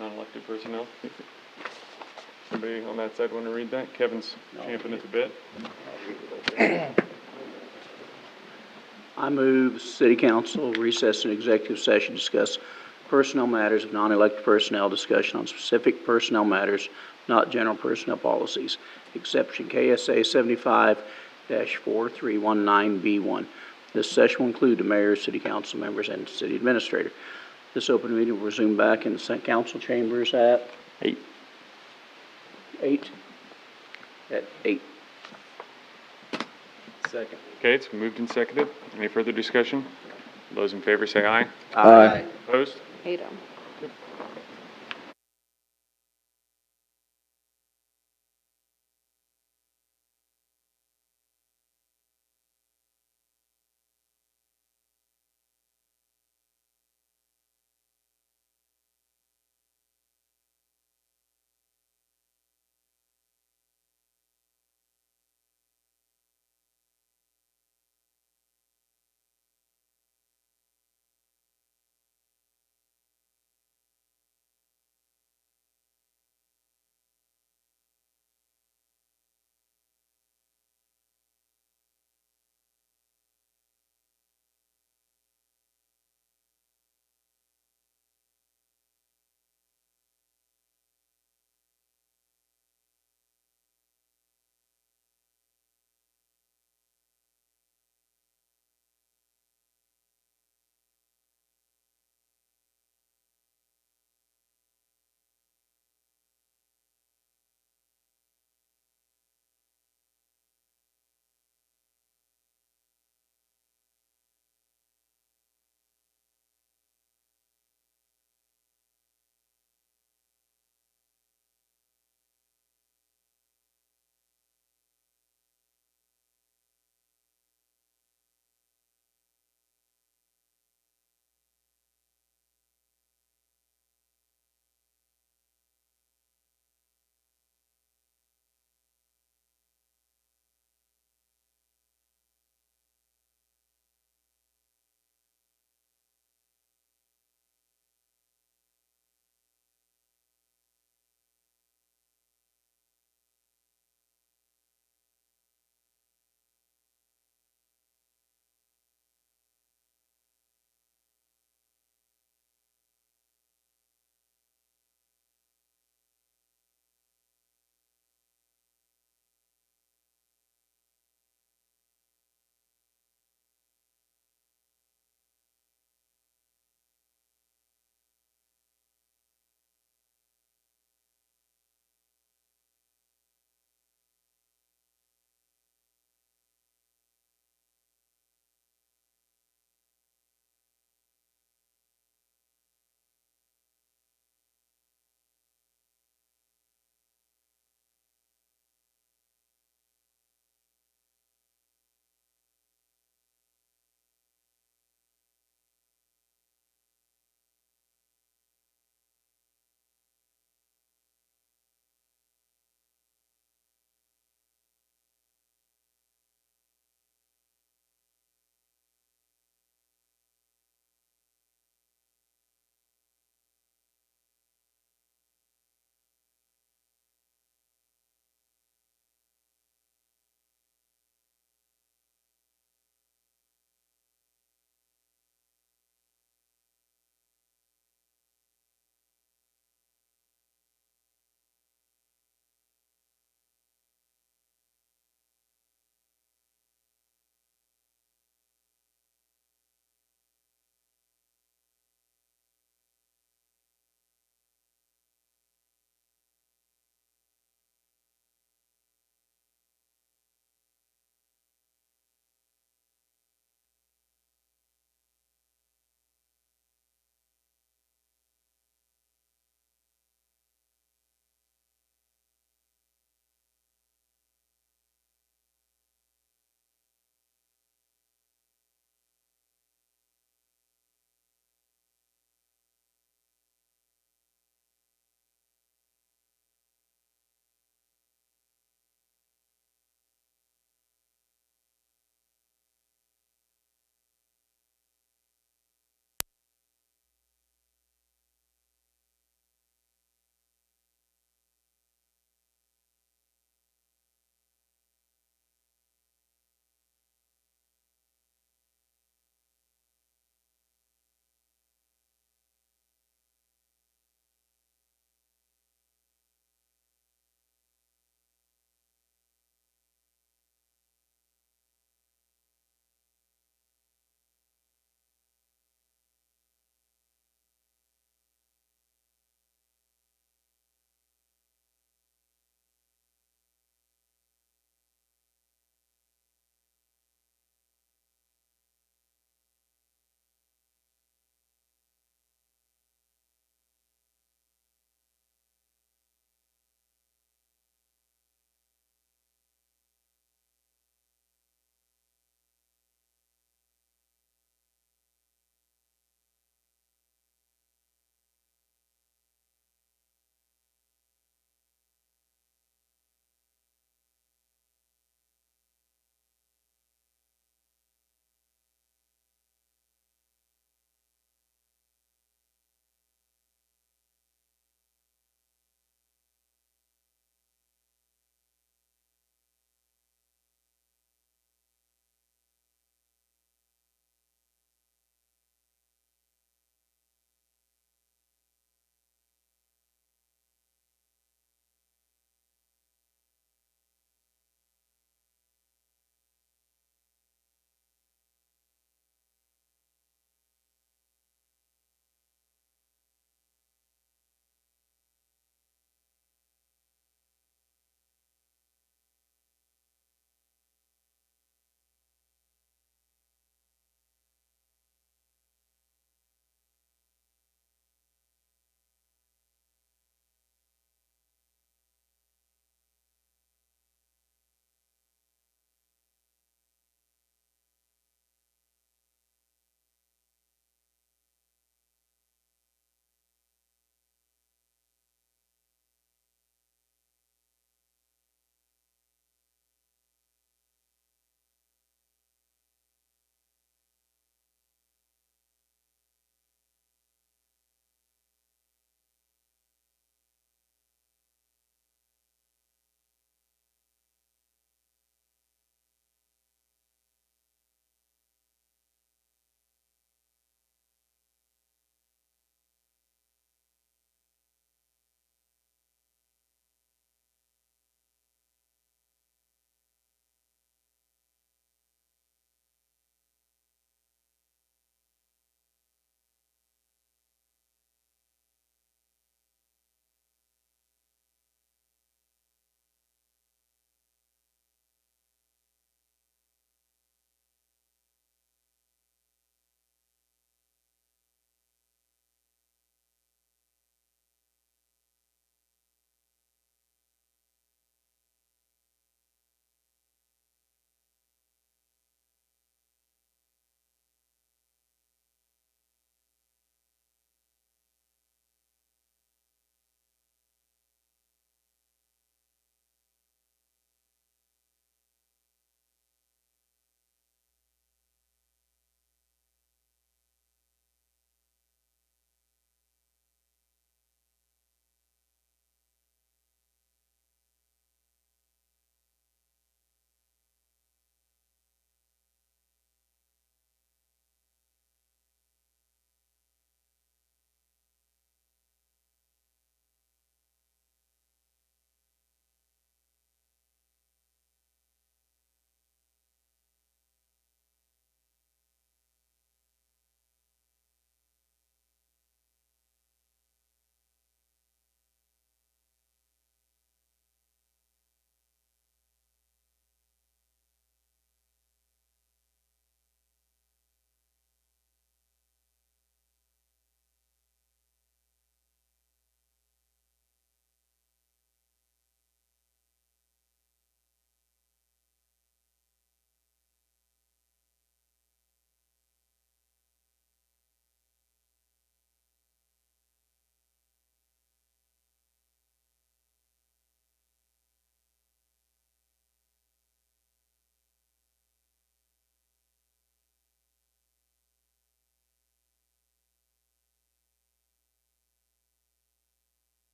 Non-elected personnel? Somebody on that side want to read that? Kevin's champing at the bit. I move city council recess an executive session, discuss personnel matters of non-elected personnel, discussion on specific personnel matters, not general personnel policies. Exception KSA 75-4319B1. This session will include the mayor, city council members, and city administrator. This open meeting will resume back in the council chambers at 8. 8? At 8. Second. Okay, it's moved and seconded. Any further discussion? Those in favor say aye. Aye. Opposed? 8 'em.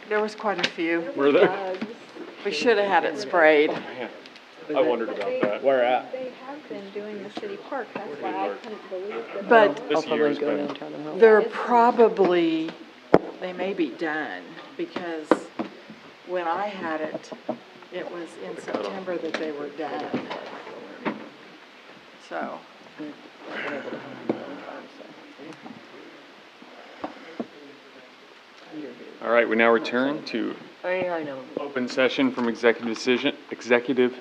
There was quite a few. Were there? We should have had it sprayed. Man, I wondered about that. Where at? They have been doing the city park, that's why I couldn't believe that. But This year's been, they're probably, they may be done, because when I had it, it was in September that they were done. So. all right, we now return to I know. open session from executive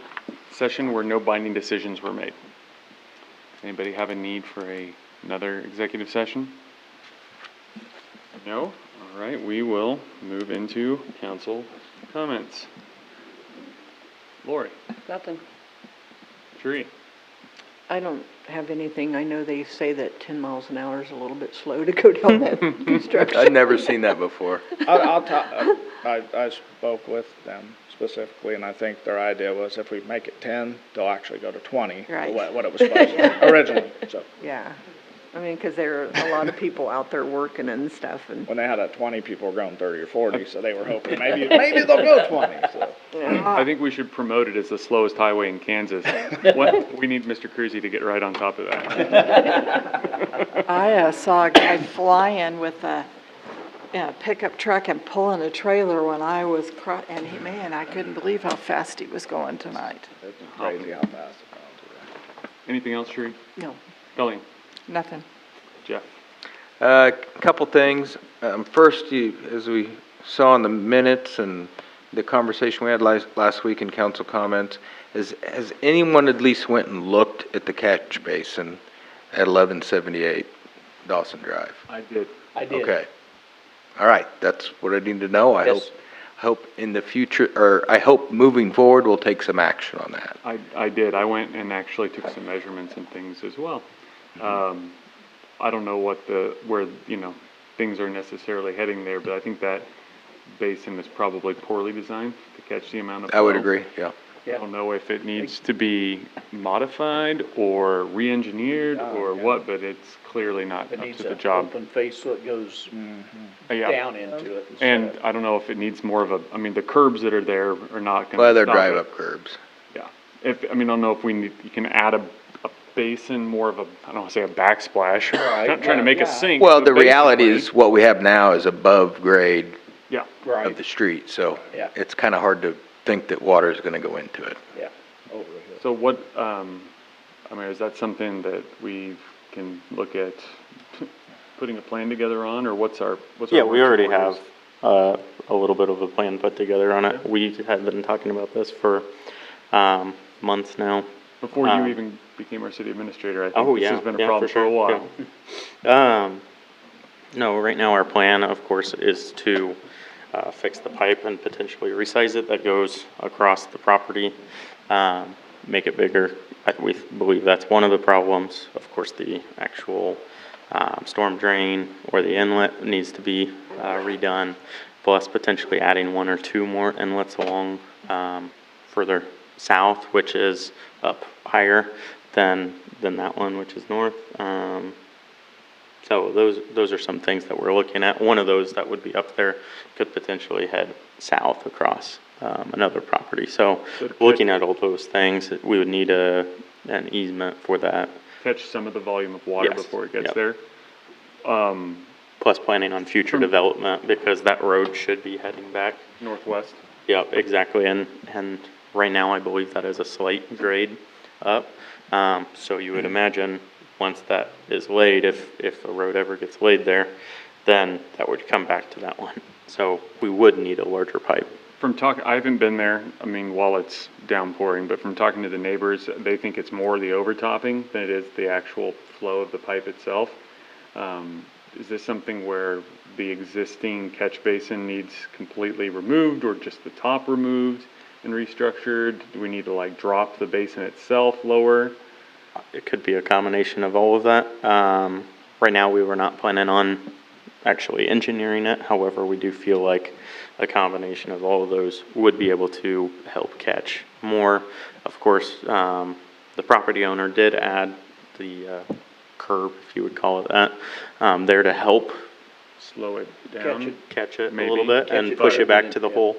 session where no binding decisions were made. Anybody have a need for another executive session? No? All right, we will move into council comments. Lori? Nothing. Tree? I don't have anything. I know they say that 10 miles an hour is a little bit slow to go down that construction. I'd never seen that before. I spoke with them specifically, and I think their idea was if we make it 10, they'll actually go to 20. Right. What it was supposed to originally, so. Yeah. I mean, because there are a lot of people out there working and stuff, and. When they had 20, people were going 30 or 40, so they were hoping maybe they'll go 20, so. I think we should promote it as the slowest highway in Kansas. We need Mr. Cruzy to get right on top of that. I saw a guy flying with a pickup truck and pulling a trailer when I was, and man, I couldn't believe how fast he was going tonight. It's crazy how fast it's going today. Anything else, Tree? No, Colleen? nothing. Jeff? A couple things. First, as we saw in the minutes and the conversation we had last week in council comments, has anyone at least went and looked at the catch basin at 1178 Dawson Drive? I did. Okay. All right, that's what I need to know. I hope in the future, or I hope moving forward, we'll take some action on that. I did. I went and actually took some measurements and things as well. I don't know where things are necessarily heading there, but I think that basin is probably poorly designed to catch the amount of flow. I would agree, yeah. I don't know if it needs to be modified or re-engineered or what, but it's clearly not up to the job. Open face so it goes Yeah. down into it. And I don't know if it needs more of the curbs that are there are not gonna Well, they're stop it. drive-up curbs. Yeah. I don't know if you can add a basin, more of I don't want to say a backsplash. Not trying to make a sink. Well, but the reality basically- is what we have now is above grade Yeah. of the street, so Yeah. it's kind of hard to think that water is going to go into it. Yeah, over the hill. So what, is that something that we can look at putting a plan together on, or what's our Yeah, we working already orders? have, a little bit of a plan put together on it. We have been talking about this for, months now. Before you even became our city administrator, I Oh, think this yeah, has been a yeah, problem for for a sure, while. yeah. No, right now our plan, of course, is to, fix the pipe and potentially resize it that goes across the property, make it bigger. We believe that's one of the problems. Of course, the actual, storm drain or the inlet needs to be, redone, plus potentially adding one or two more inlets along, further south, which is up higher than that one, which is north. So those are some things that we're looking at. One of those that would be up there could potentially head south across another property. So looking at all those things, we would need an easement for that. Catch some of the volume of water Yes, before it gets yep. there. Plus planning on future development, because that road should be heading back. Northwest. Yep, exactly. And right now, I believe that is a slight grade up. So you would imagine once that is laid, if a road ever gets laid there, then that would come back to that one. So we would need a larger pipe. I haven't been there, while it's downpouring, but from talking to the neighbors, they think it's more the overtopping than it is the actual flow of the pipe itself. Is this something where the existing catch basin needs completely removed, or just the top removed and restructured? Do we need to drop the basin itself lower? It could be a combination of all of that. Right now, we were not planning on actually engineering it. However, we do feel like a combination of all of those would be able to help catch more. Of course, the property owner did add the curb, if you would call it that, there to help slow it down. catch it a Maybe. little bit Catch and it, push but- it back to the hole.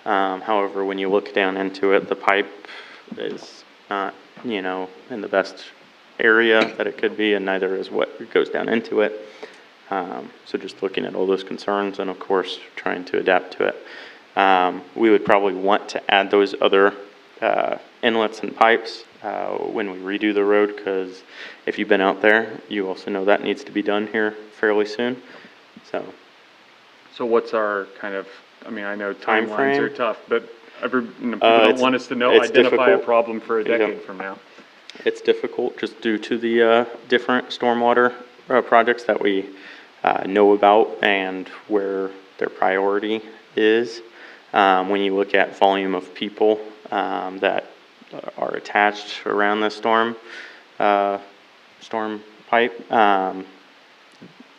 However, when you look down into it, the pipe is not, you know, in the best area that it could be, and neither is what goes down into it. So just looking at all those concerns and of course, trying to adapt to it. We would probably want to add those other inlets and pipes when we redo the road, because if you've been out there, you also know that needs to be done here fairly soon. So what's our kind of, I mean, I know timelines are Timeframe? tough, but people don't want us to know, it's identify a difficult. problem for a decade Yep. from now. It's difficult just due to the different stormwater projects that we know about and where their priority is. When you look at volume of people that are attached around the storm pipe,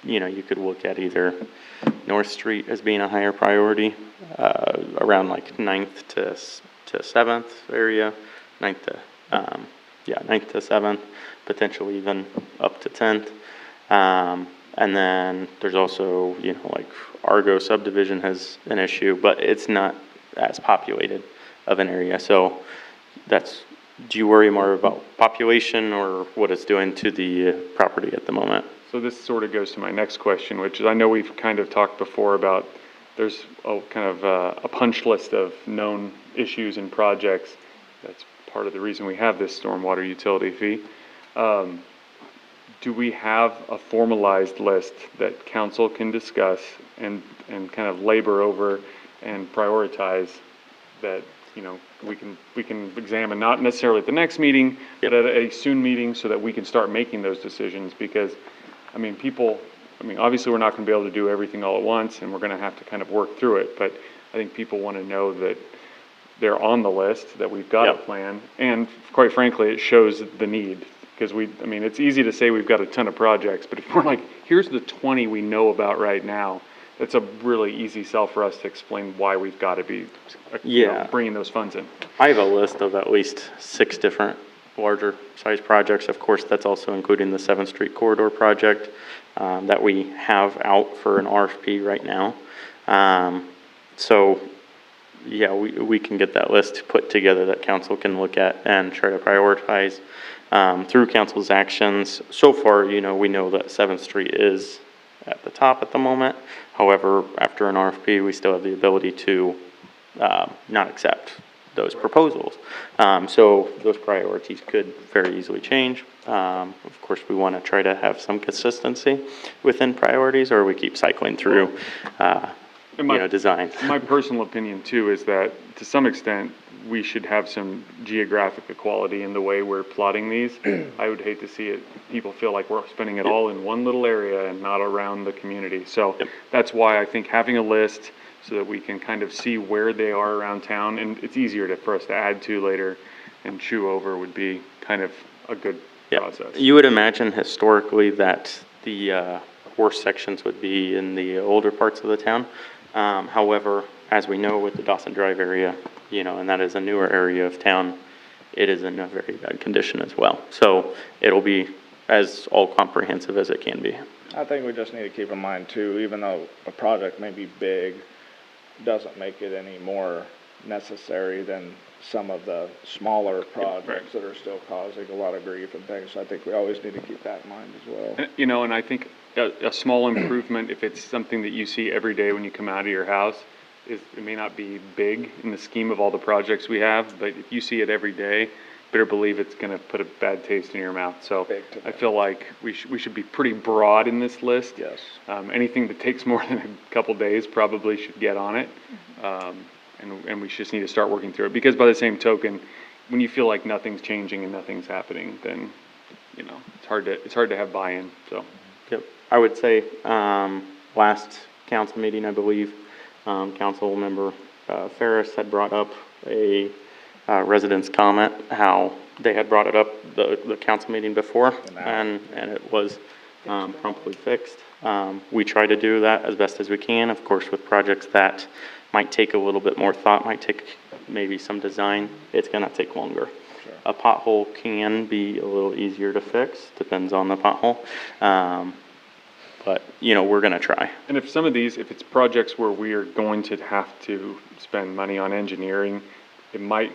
you know, you could look at either North Street as being a higher priority, around like 9th to 7th area, 9th to 7th, potentially even up to 10th. And then there's also, you know, like Argo subdivision has an issue, but it's not as populated of an area. So do you worry more about population or what it's doing to the property at the moment? So this sort of goes to my next question, which is, I know we've kind of talked before about, there's kind of a punch list of known issues and projects. That's part of the reason we have this stormwater utility fee. Do we have a formalized list that council can discuss and kind of labor over and prioritize that, you know, we can examine, not necessarily at the next meeting, but at a soon meeting, so that we can start making those decisions? Because, I mean, obviously we're not gonna be able to do everything all at once, and we're gonna have to kind of work through it, but I think people wanna know that they're on the list, that we've got a plan, and quite frankly, it shows the need. Because it's easy to say we've got a ton of projects, but if we're like, here's the 20 we know about right now, that's a really easy sell for us to explain why we've got to be bringing those funds in. I have a list of at least 6 different larger size projects. Of course, that's also including the 7th Street Corridor project that we have out for an RFP right now. So, yeah, we can get that list put together that council can look at and try to prioritize through council's actions. So far, you know, we know that 7th Street is at the top at the moment. However, after an RFP, we still have the ability to not accept those proposals. So those priorities could very easily change. Of course, we want to try to have some consistency within priorities, or we keep cycling through design. My personal opinion too is that to some extent we should have some geographic equality in the way we're plotting these. I would hate to see people feel like we're spending it all in one little area and not around the community. So that's why I think having a list so that we can kind of see where they are around town, and it's easier for us to add to later and chew over, would be kind of a good process. You would imagine historically that the worst sections would be in the older parts of the town. However, as we know with the Dawson Drive area, you know, and that is a newer area of town, it is in a very bad condition as well. So it'll be as all comprehensive as it can be. I think we just need to keep in mind too, even though a project may be big, doesn't make it any more necessary than some of the smaller projects that are still causing a lot of grief and things. So I think we always need to keep that in mind as well. You know, and I think a small improvement, if it's something that you see every day when you come out of your house, it may not be big in the scheme of all the projects we have, but if you see it every day, better believe it's going to put a bad taste in your mouth. So I feel like we should be pretty broad in this list. Yes. Anything that takes more than a couple days probably should get on it. And we just need to start working through it, because by the same token, when you feel like nothing's changing and nothing's happening, then, you know, it's hard to have buy-in. So. Yep. I would say last council meeting, I believe, council member Ferris had brought up a resident's comment, how they had brought it up the council meeting before, and it was promptly fixed. We try to do that as best as we can, of course, with projects that might take a little bit more thought, might take maybe some design, it's gonna take longer. Sure. A pothole can be a little easier to fix, depends on the pothole. but, you know, we're gonna try. And if some of these, if it's projects where we are going to have to spend money on engineering, it might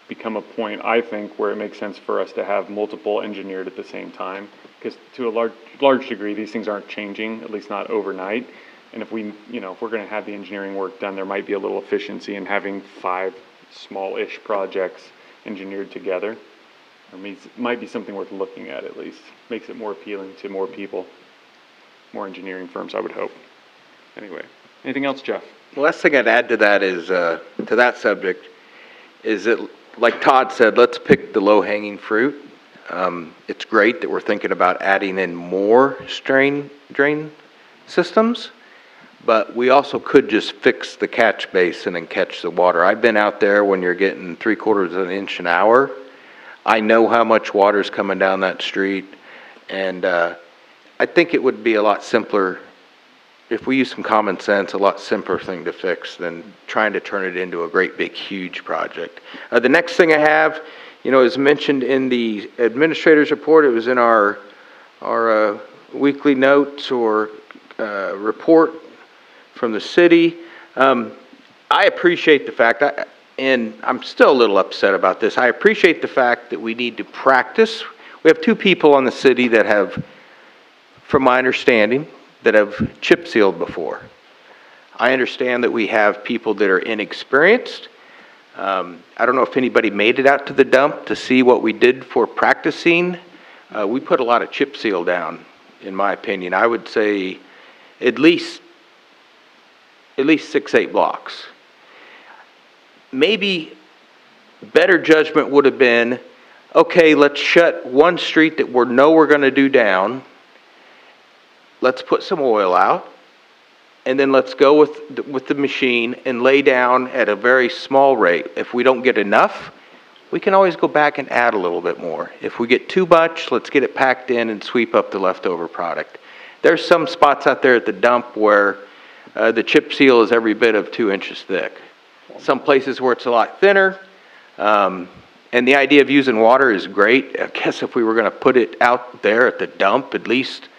become a point, I think, where it makes sense for us to have multiple engineered at the same time. Because to a large degree, these things aren't changing, at least not overnight. And if we, you know, if we're gonna have the engineering work done, there might be a little efficiency in having 5 small-ish projects engineered together. Or might be something worth looking at least. Makes it more appealing to more people, more engineering firms, I would hope. Anyway, anything else, Jeff? The last thing I'd add to that is, to that subject, is that, like Todd said, let's pick the low-hanging fruit. It's great that we're thinking about adding in more drain systems, but we also could just fix the catch basin and catch the water. I've been out there when you're getting 3/4 of an inch an hour. I know how much water's coming down that street, and I think it would be a lot simpler if we use some common sense, a lot simpler thing to fix than trying to turn it into a great big huge project. The next thing I have, you know, is mentioned in the administrator's report. It was in our weekly notes or report from the city. I appreciate the fact, and I'm still a little upset about this, I appreciate the fact that we need to practice. We have 2 people on the city that have, from my understanding, that have chip sealed before. I understand that we have people that are inexperienced. I don't know if anybody made it out to the dump to see what we did for practicing. We put a lot of chip seal down, in my opinion. I would say at least 6-8 blocks. Maybe better judgment would have been, okay, let's shut one street that we know we're going to do down. Let's put some oil out, and then let's go with the machine and lay down at a very small rate. If we don't get enough, we can always go back and add a little bit more. If we get too much, let's get it packed in and sweep up the leftover product. There's some spots out there at the dump where the chip seal is every bit of 2 inches thick. Some places where it's a lot thinner, and the idea of using water is great. I guess if we were going to put it out there at the dump, at least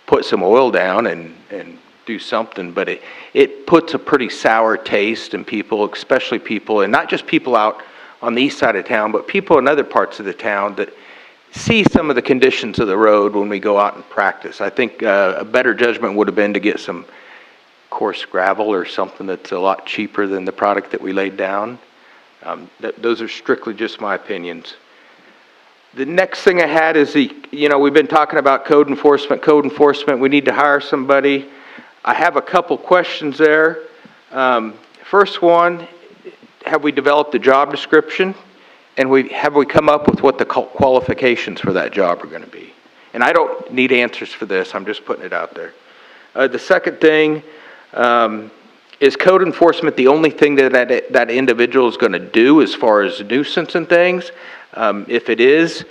put some oil down and do something, but it puts a pretty sour taste in people, especially people, and not just people out on the east side of town, but people in other parts of the town that see some of the conditions of the road when we go out and practice. I think a better judgment would have been to get some coarse gravel or something that's a lot cheaper than the product that we laid down. Those are strictly just my opinions. The next thing I had is we've been talking about code enforcement. We need to hire somebody. I have a couple questions there. First one, have we developed a job description? And have we come up with what the qualifications for that job are going to be? And I don't need answers for this. I'm just putting it out there. The second thing, is code enforcement the only thing that individual is going to do as far as nuisance and things? If it is,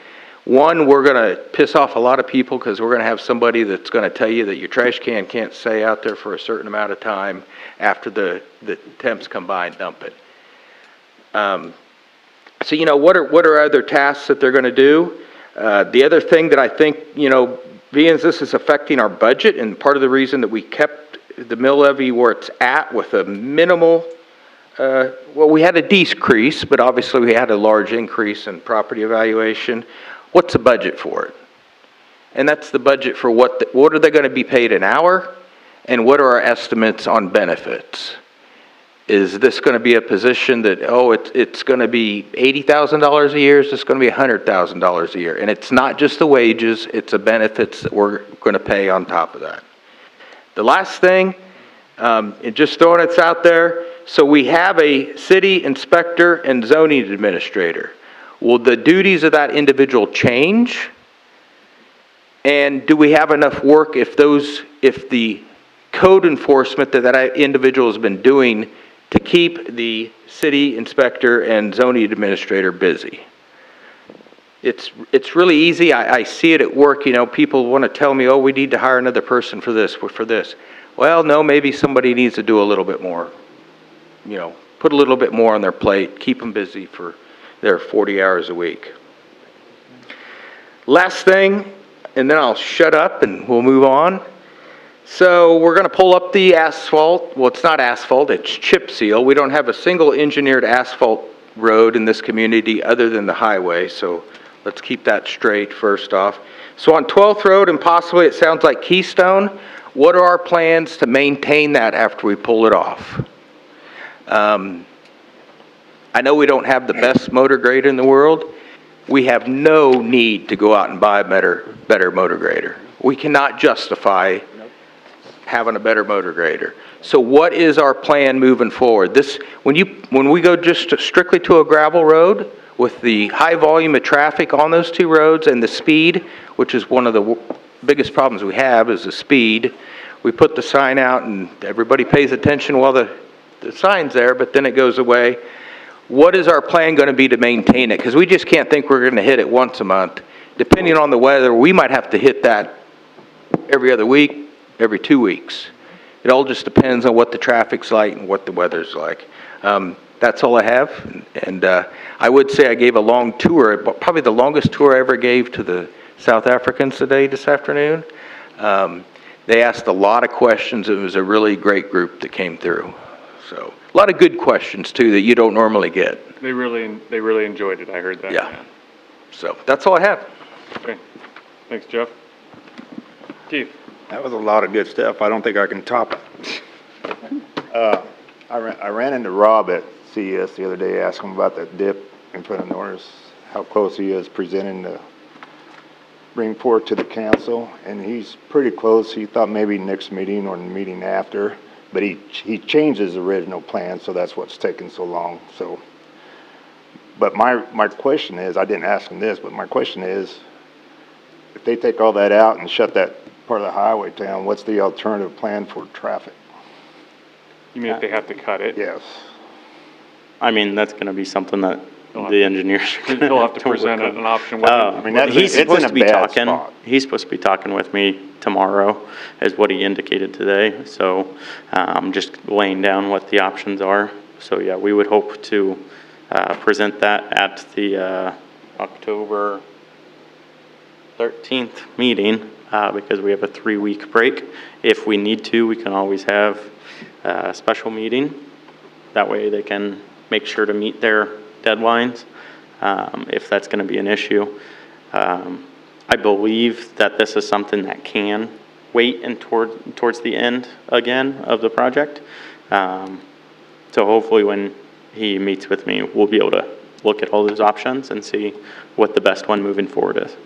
one, we're going to piss off a lot of people because we're going to have somebody that's going to tell you that your trash can can't stay out there for a certain amount of time after the temps come by and dump it. So, what are other tasks that they're going to do? The other thing that I think, being as this is affecting our budget, and part of the reason that we kept the mill levy where it's at with a minimal, we had a decrease, but obviously we had a large increase in property evaluation. What's the budget for it? And that's the budget for what are they going to be paid an hour, and what are our estimates on benefits? Is this going to be a position that, it's going to be $80,000 a year? Is this going to be $100,000 a year? And it's not just the wages, it's the benefits that we're going to pay on top of that. The last thing, and just throwing it out there, so we have a city inspector and zoning administrator. Will the duties of that individual change? And do we have enough work if the code enforcement that individual has been doing to keep the city inspector and zoning administrator busy? It's really easy. I see it at work. People want to tell me, we need to hire another person for this. Well, no, maybe somebody needs to do a little bit more. Put a little bit more on their plate, keep them busy for their 40 hours a week. Last thing, and then I'll shut up and we'll move on. So we're gonna pull up the asphalt. Well, it's not asphalt, it's chip seal. We don't have a single engineered asphalt road in this community other than the highway, so let's keep that straight first off. So on 12th Road and possibly it sounds like Keystone, what are our plans to maintain that after we pull it off? I know we don't have the best motor grader in the world. We have no need to go out and buy a better motor grader. We cannot justify having a better motor grader. So what is our plan moving forward? When we go just strictly to a gravel road with the high volume of traffic on those two roads and the speed, which is one of the biggest problems we have is the speed. We put the sign out and everybody pays attention while the sign's there, but then it goes away. What is our plan going to be to maintain it? Because we just can't think we're going to hit it once a month. Depending on the weather, we might have to hit that every other week, every 2 weeks. It all just depends on what the traffic's like and what the weather's like. That's all I have. And I would say I gave a long tour, probably the longest tour I ever gave to the South Africans this afternoon. They asked a lot of questions. It was a really great group that came through. So a lot of good questions too that you don't normally get. They really enjoyed it. I heard that. Yeah. So that's all I have. Okay. Thanks, Jeff. Keith. That was a lot of good stuff. I don't think I can top it. I ran into Rob at CES the other day, asked him about that dip in front of Norris, how close he is presenting the report to the council, and he's pretty close. He thought maybe next meeting or the meeting after, but he changed his original plan, so that's what's taking so long. So, but my question is, I didn't ask him this, but my question is, if they take all that out and shut that part of the highway down, what's the alternative plan for traffic? You mean if they have to cut it? Yes. I mean, that's gonna be something that the engineers are gonna He'll have to present work on. an option. I mean, He's supposed to be talking, spot. he's supposed to be talking with me tomorrow, is what he indicated today. So, just laying down what the options are. So, yeah, we would hope to, present that at the, October 13th meeting, because we have a 3-week break. If we need to, we can always have a special meeting. That way they can make sure to meet their deadlines, if that's going to be an issue. I believe that this is something that can wait and towards the end again of the project. So hopefully when he meets with me, we'll be able to look at all those options and see what the best one moving forward is.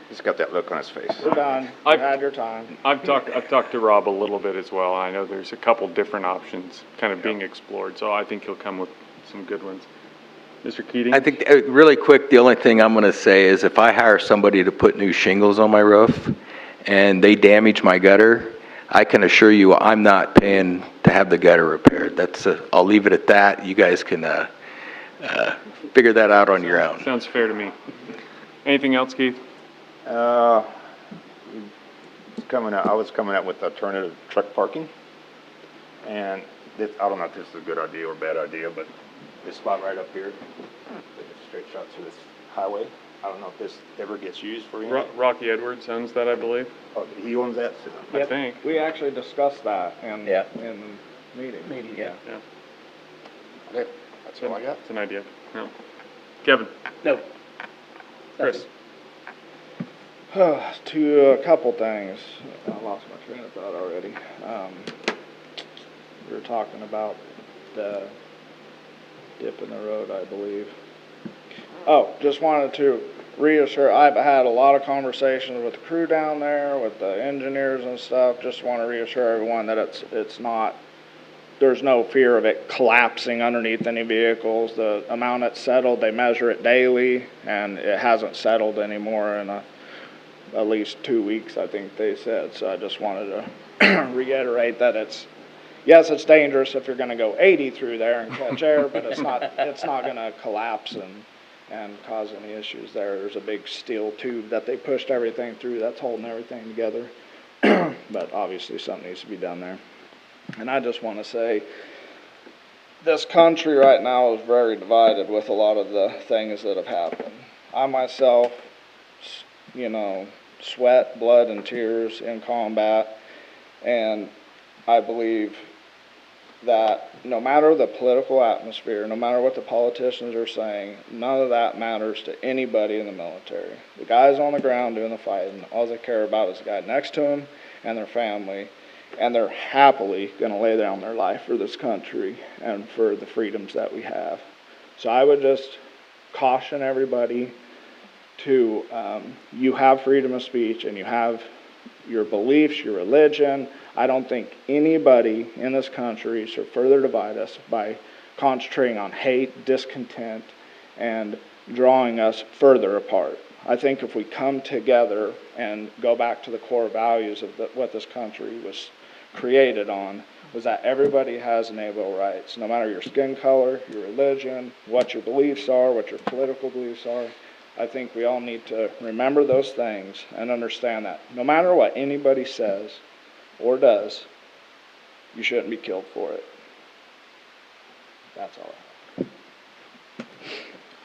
He's got that look on his face. We're done. You had your time. I've talked to Rob a little bit as well. I know there's a couple different options kind of being explored, so I think he'll come with some good ones. Mr. Keating? I think, really quick, the only thing I'm gonna say is if I hire somebody to put new shingles on my roof and they damage my gutter, I can assure you I'm not paying to have the gutter repaired. I'll leave it at that. You guys can, figure that out on your own. Sounds fair to me. Anything else, Keith? I was coming out with alternative truck parking, and this, I don't know if this is a good idea or bad idea, but this spot right up here, straight shot through this highway, I don't know if this ever gets used for anything. Rocky Edwards owns that, I believe. Oh, he owns that? I think. We actually discussed that in the meeting. Yeah. Okay, that's all I got. It's an idea. Yeah. Kevin? No. Chris? To a couple things. I lost my train of thought already. We were talking about the dip in the road, I believe. Oh, just wanted to reassure, I've had a lot of conversations with the crew down there, with the engineers and stuff. Just want to reassure everyone that it's not, there's no fear of it collapsing underneath any vehicles. The amount it's settled, they measure it daily, and it hasn't settled anymore in at least 2 weeks, I think they said. So I just wanted to reiterate that yes, it's dangerous if you're going to go 80 through there and catch air, but it's not going to collapse and cause any issues there. There's a big steel tube that they pushed everything through that's holding everything together. But obviously something needs to be done there. And I just want to say, this country right now is very divided with a lot of the things that have happened. I myself, sweat, blood, and tears in combat. And I believe that no matter the political atmosphere, no matter what the politicians are saying, none of that matters to anybody in the military. The guys on the ground doing the fighting, all they care about is the guy next to them and their family, and they're happily going to lay down their life for this country and for the freedoms that we have. So I would just caution everybody to, you have freedom of speech and you have your beliefs, your religion. I don't think anybody in this country should further divide us by concentrating on hate, discontent, and drawing us further apart. I think if we come together and go back to the core values of what this country was created on, was that everybody has inalienable rights, no matter your skin color, your religion, what your beliefs are, what your political beliefs are. I think we all need to remember those things and understand that no matter what anybody says or does, you shouldn't be killed for it. That's all I have.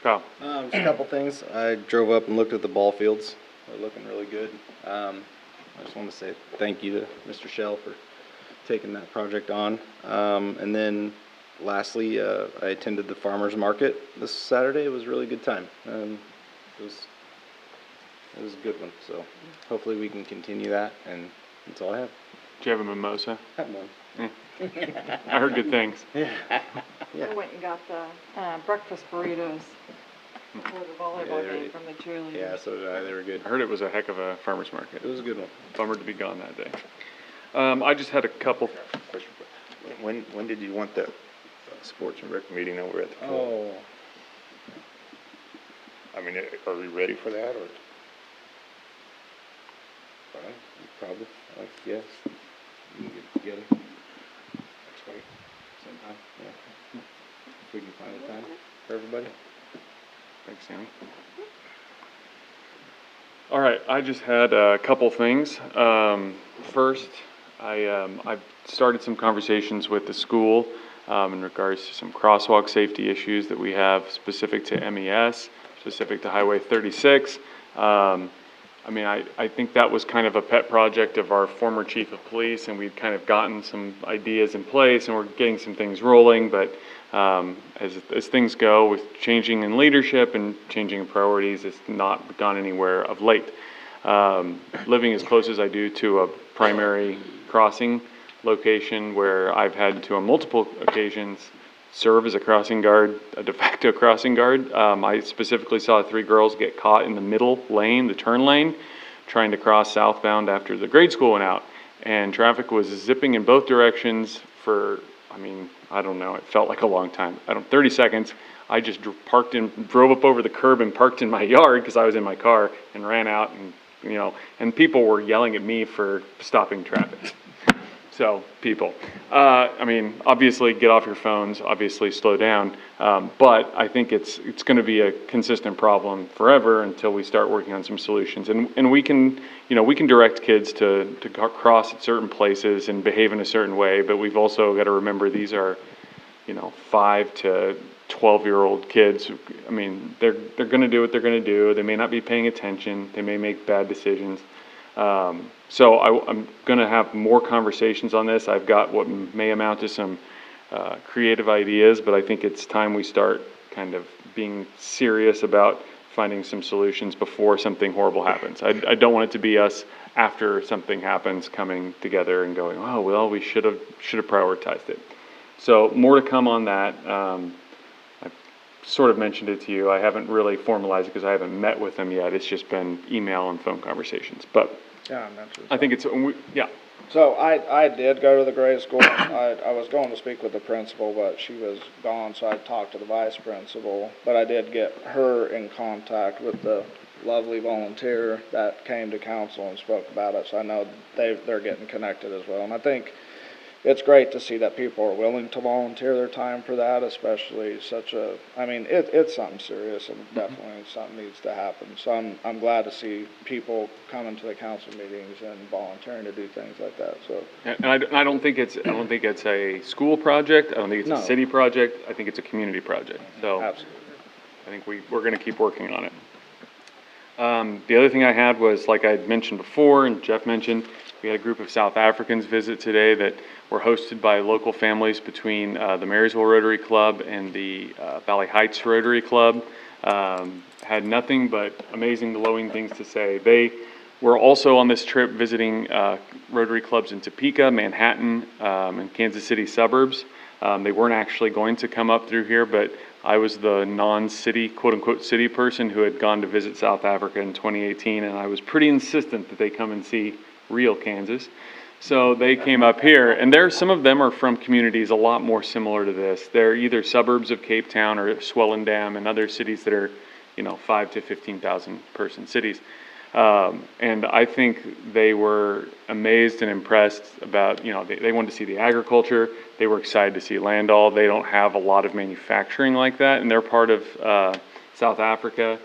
Kyle. Just a couple things. I drove up and looked at the ball fields. They're looking really good. I just want to say thank you to Mr. Shell for taking that project on. And then lastly, I attended the farmer's market this Saturday. It was a really good time. It was a good one. So hopefully we can continue that, and that's all I have. Do you have a mimosa? I have one. I heard good things. Yeah. I went and got the breakfast burritos before the volleyball Yeah, game from the cheerleaders. Yeah, so did I. They were good. I heard it was a heck of a farmer's market. It was a good one. Bummer to be gone that day. I just had a couple. When did you want that sports and rec meeting over at the pool? Oh, I mean, are we ready for that, or? Well, probably. Yes. We can get together next week sometime. Yeah. If we can find a time for everybody. Thanks, Sammy. All right, I just had a couple things. First, I've started some conversations with the school in regards to some crosswalk safety issues that we have specific to MES, specific to Highway 36. I mean, I think that was kind of a pet project of our former chief of police, and we'd kind of gotten some ideas in place, and we're getting some things rolling, but as things go with changing in leadership and changing in priorities, it's not gone anywhere of late. Living as close as I do to a primary crossing location where I've had to on multiple occasions serve as a crossing guard, a de facto crossing guard. I specifically saw 3 girls get caught in the middle lane, the turn lane, trying to cross southbound after the grade school went out. And traffic was zipping in both directions for, I mean, I don't know, it felt like a long time. 30 seconds. I just drove up over the curb and parked in my yard because I was in my car and ran out, and, you know, and people were yelling at me for stopping traffic. So, people, I mean, obviously get off your phones, obviously slow down, but I think it's going to be a consistent problem forever until we start working on some solutions. And we can, you know, we can direct kids to cross at certain places and behave in a certain way, but we've also got to remember these are, you know, 5 to 12-year-old kids. I mean, they're going to do what they're going to do. They may not be paying attention. They may make bad decisions. So I'm going to have more conversations on this. I've got what may amount to some creative ideas, but I think it's time we start kind of being serious about finding some solutions before something horrible happens. I don't want it to be us after something happens coming together and going, oh, well, we should have prioritized it. So more to come on that. I've sort of mentioned it to you. I haven't really formalized it because I haven't met with them yet. It's just been email and phone conversations. But yeah, I mentioned. I think it's, yeah. So I did go to the grade school. I was going to speak with the principal, but she was gone, so I talked to the vice principal. But I did get her in contact with the lovely volunteer that came to council and spoke about it. So I know they're getting connected as well. And I think it's great to see that people are willing to volunteer their time for that, especially it's something serious and definitely something needs to happen. So I'm glad to see people coming to the council meetings and volunteering to do things like that. So and I don't think it's a school project. I don't think it's a city project. I think it's a community project. So absolutely. I think we're going to keep working on it. The other thing I had was, like I had mentioned before, and Jeff mentioned, we had a group of South Africans visit today that were hosted by local families between the Marysville Rotary Club and the Valley Heights Rotary Club. Had nothing but amazing, glowing things to say. They were also on this trip visiting Rotary clubs in Topeka, Manhattan, and Kansas City suburbs. They weren't actually going to come up through here, but I was the non-city, quote-unquote city person who had gone to visit South Africa in 2018, and I was pretty insistent that they come and see real Kansas. So they came up here, and some of them are from communities a lot more similar to this. They're either suburbs of Cape Town or Swellendam and other cities that are, 5 to 15,000 person cities. And I think they were amazed and impressed about, they wanted to see the agriculture. They were excited to see Landall. They don't have a lot of manufacturing like that, and they're part of South Africa.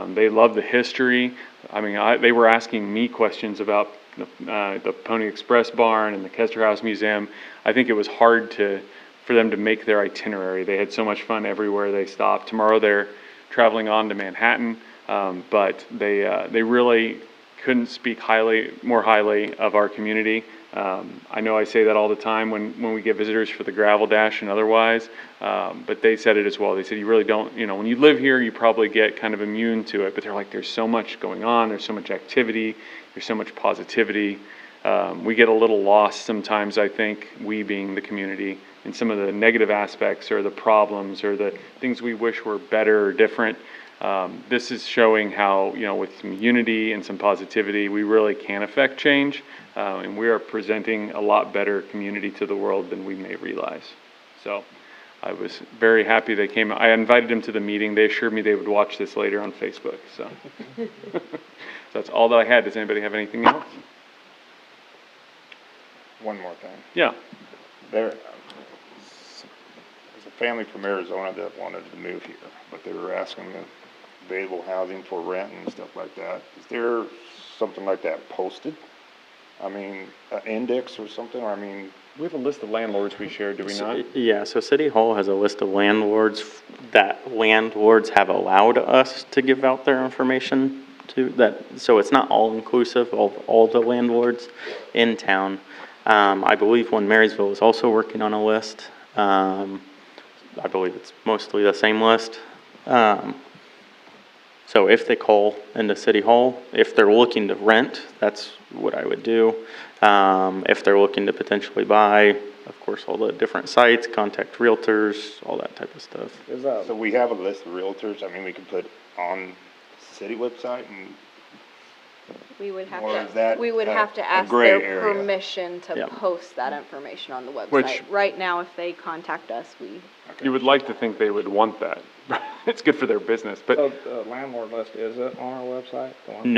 They love the history. I mean, they were asking me questions about the Pony Express barn and the Kester House Museum. I think it was hard for them to make their itinerary. They had so much fun everywhere they stopped. Tomorrow they're traveling on to Manhattan. But they really couldn't speak more highly of our community. I know I say that all the time when we get visitors for the gravel dash and otherwise, but they said it as well. They said, you really don't, when you live here, you probably get kind of immune to it, but they're like, there's so much going on, there's so much activity, there's so much positivity. We get a little lost sometimes, I think, we being the community, in some of the negative aspects or the problems or the things we wish were better or different. This is showing how, with some unity and some positivity, we really can affect change, and we are presenting a lot better community to the world than we may realize. So I was very happy they came. I invited them to the meeting. They assured me they would watch this later on Facebook. So, so that's all that I had. Does anybody have anything else? One more thing. Yeah. There's a family from Arizona that wanted to move here, but they were asking available housing for rent and stuff like that. Is there something like that posted? I mean, an index or something? Or, I mean, We have a list of landlords we shared, do we not? Yeah, so City Hall has a list of landlords that landlords have allowed us to give out their information to. So it's not all inclusive of all the landlords in town. I believe one Marysville is also working on a list. I believe it's mostly the same list. So if they call into City Hall, if they're looking to rent, that's what I would do. If they're looking to potentially buy, of course, all the different sites, contact realtors, all that type of stuff. so we have a list of realtors. I mean, we can put on city website and. We would have Or is that to a ask gray their area? permission to Yeah. post that information on the website. Which- Right now, if they contact us, You would like to think they would want that. It's good for their business, but So the landlord list, is it on our website? The one-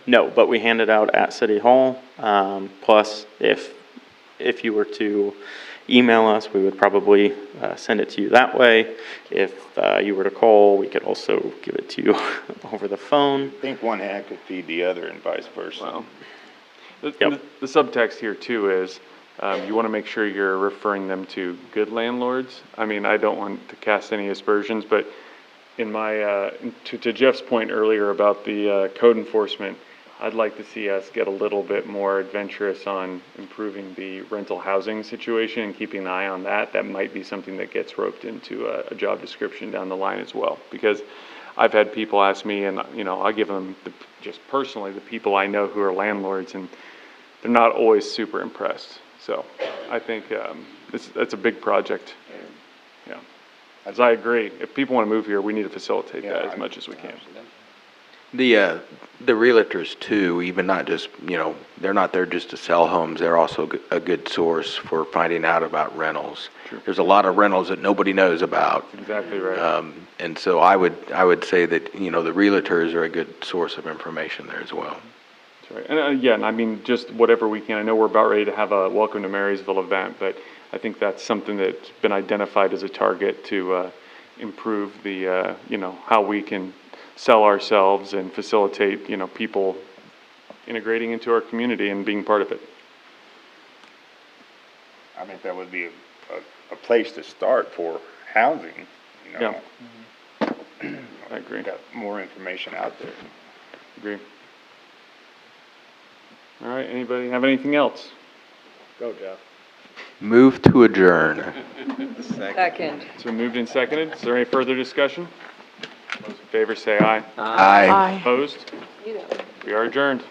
No, but we hand it out at City Hall. Plus, if you were to email us, we would probably send it to you that way. If you were to call, we could also give it to you over the phone. I think one hand could feed the other and vice versa. well, the Yep. subtext here too is you want to make sure you're referring them to good landlords. I mean, I don't want to cast any aspersions, but in my to Jeff's point earlier about the code enforcement, I'd like to see us get a little bit more adventurous on improving the rental housing situation and keeping an eye on that. That might be something that gets roped into a job description down the line as well. Because I've had people ask me, and I give them just personally the people I know who are landlords, and they're not always super impressed. So I think that's a big project. Yeah, as I agree. If people want to move here, we need to facilitate that as much as we can. The realtors too, even not just, they're not there just to sell homes, they're also a good source for finding out about rentals. Sure. There's a lot of rentals that nobody knows about. That's exactly right. And so I would say that, the realtors are a good source of information there as well. That's right. And again, I mean, just whatever we can. I know we're about ready to have a Welcome to Marysville event, but I think that's something that's been identified as a target to improve the, how we can sell ourselves and facilitate, people integrating into our community and being part of it. I think that would be a place to start for housing, Yeah. I agree. Got more information out there. Agree. All right, anybody have anything else? Go, Jeff. Move to adjourn. Second. It's been moved and seconded. Is there any further discussion? Those in favor say aye. Aye. Opposed? We are adjourned.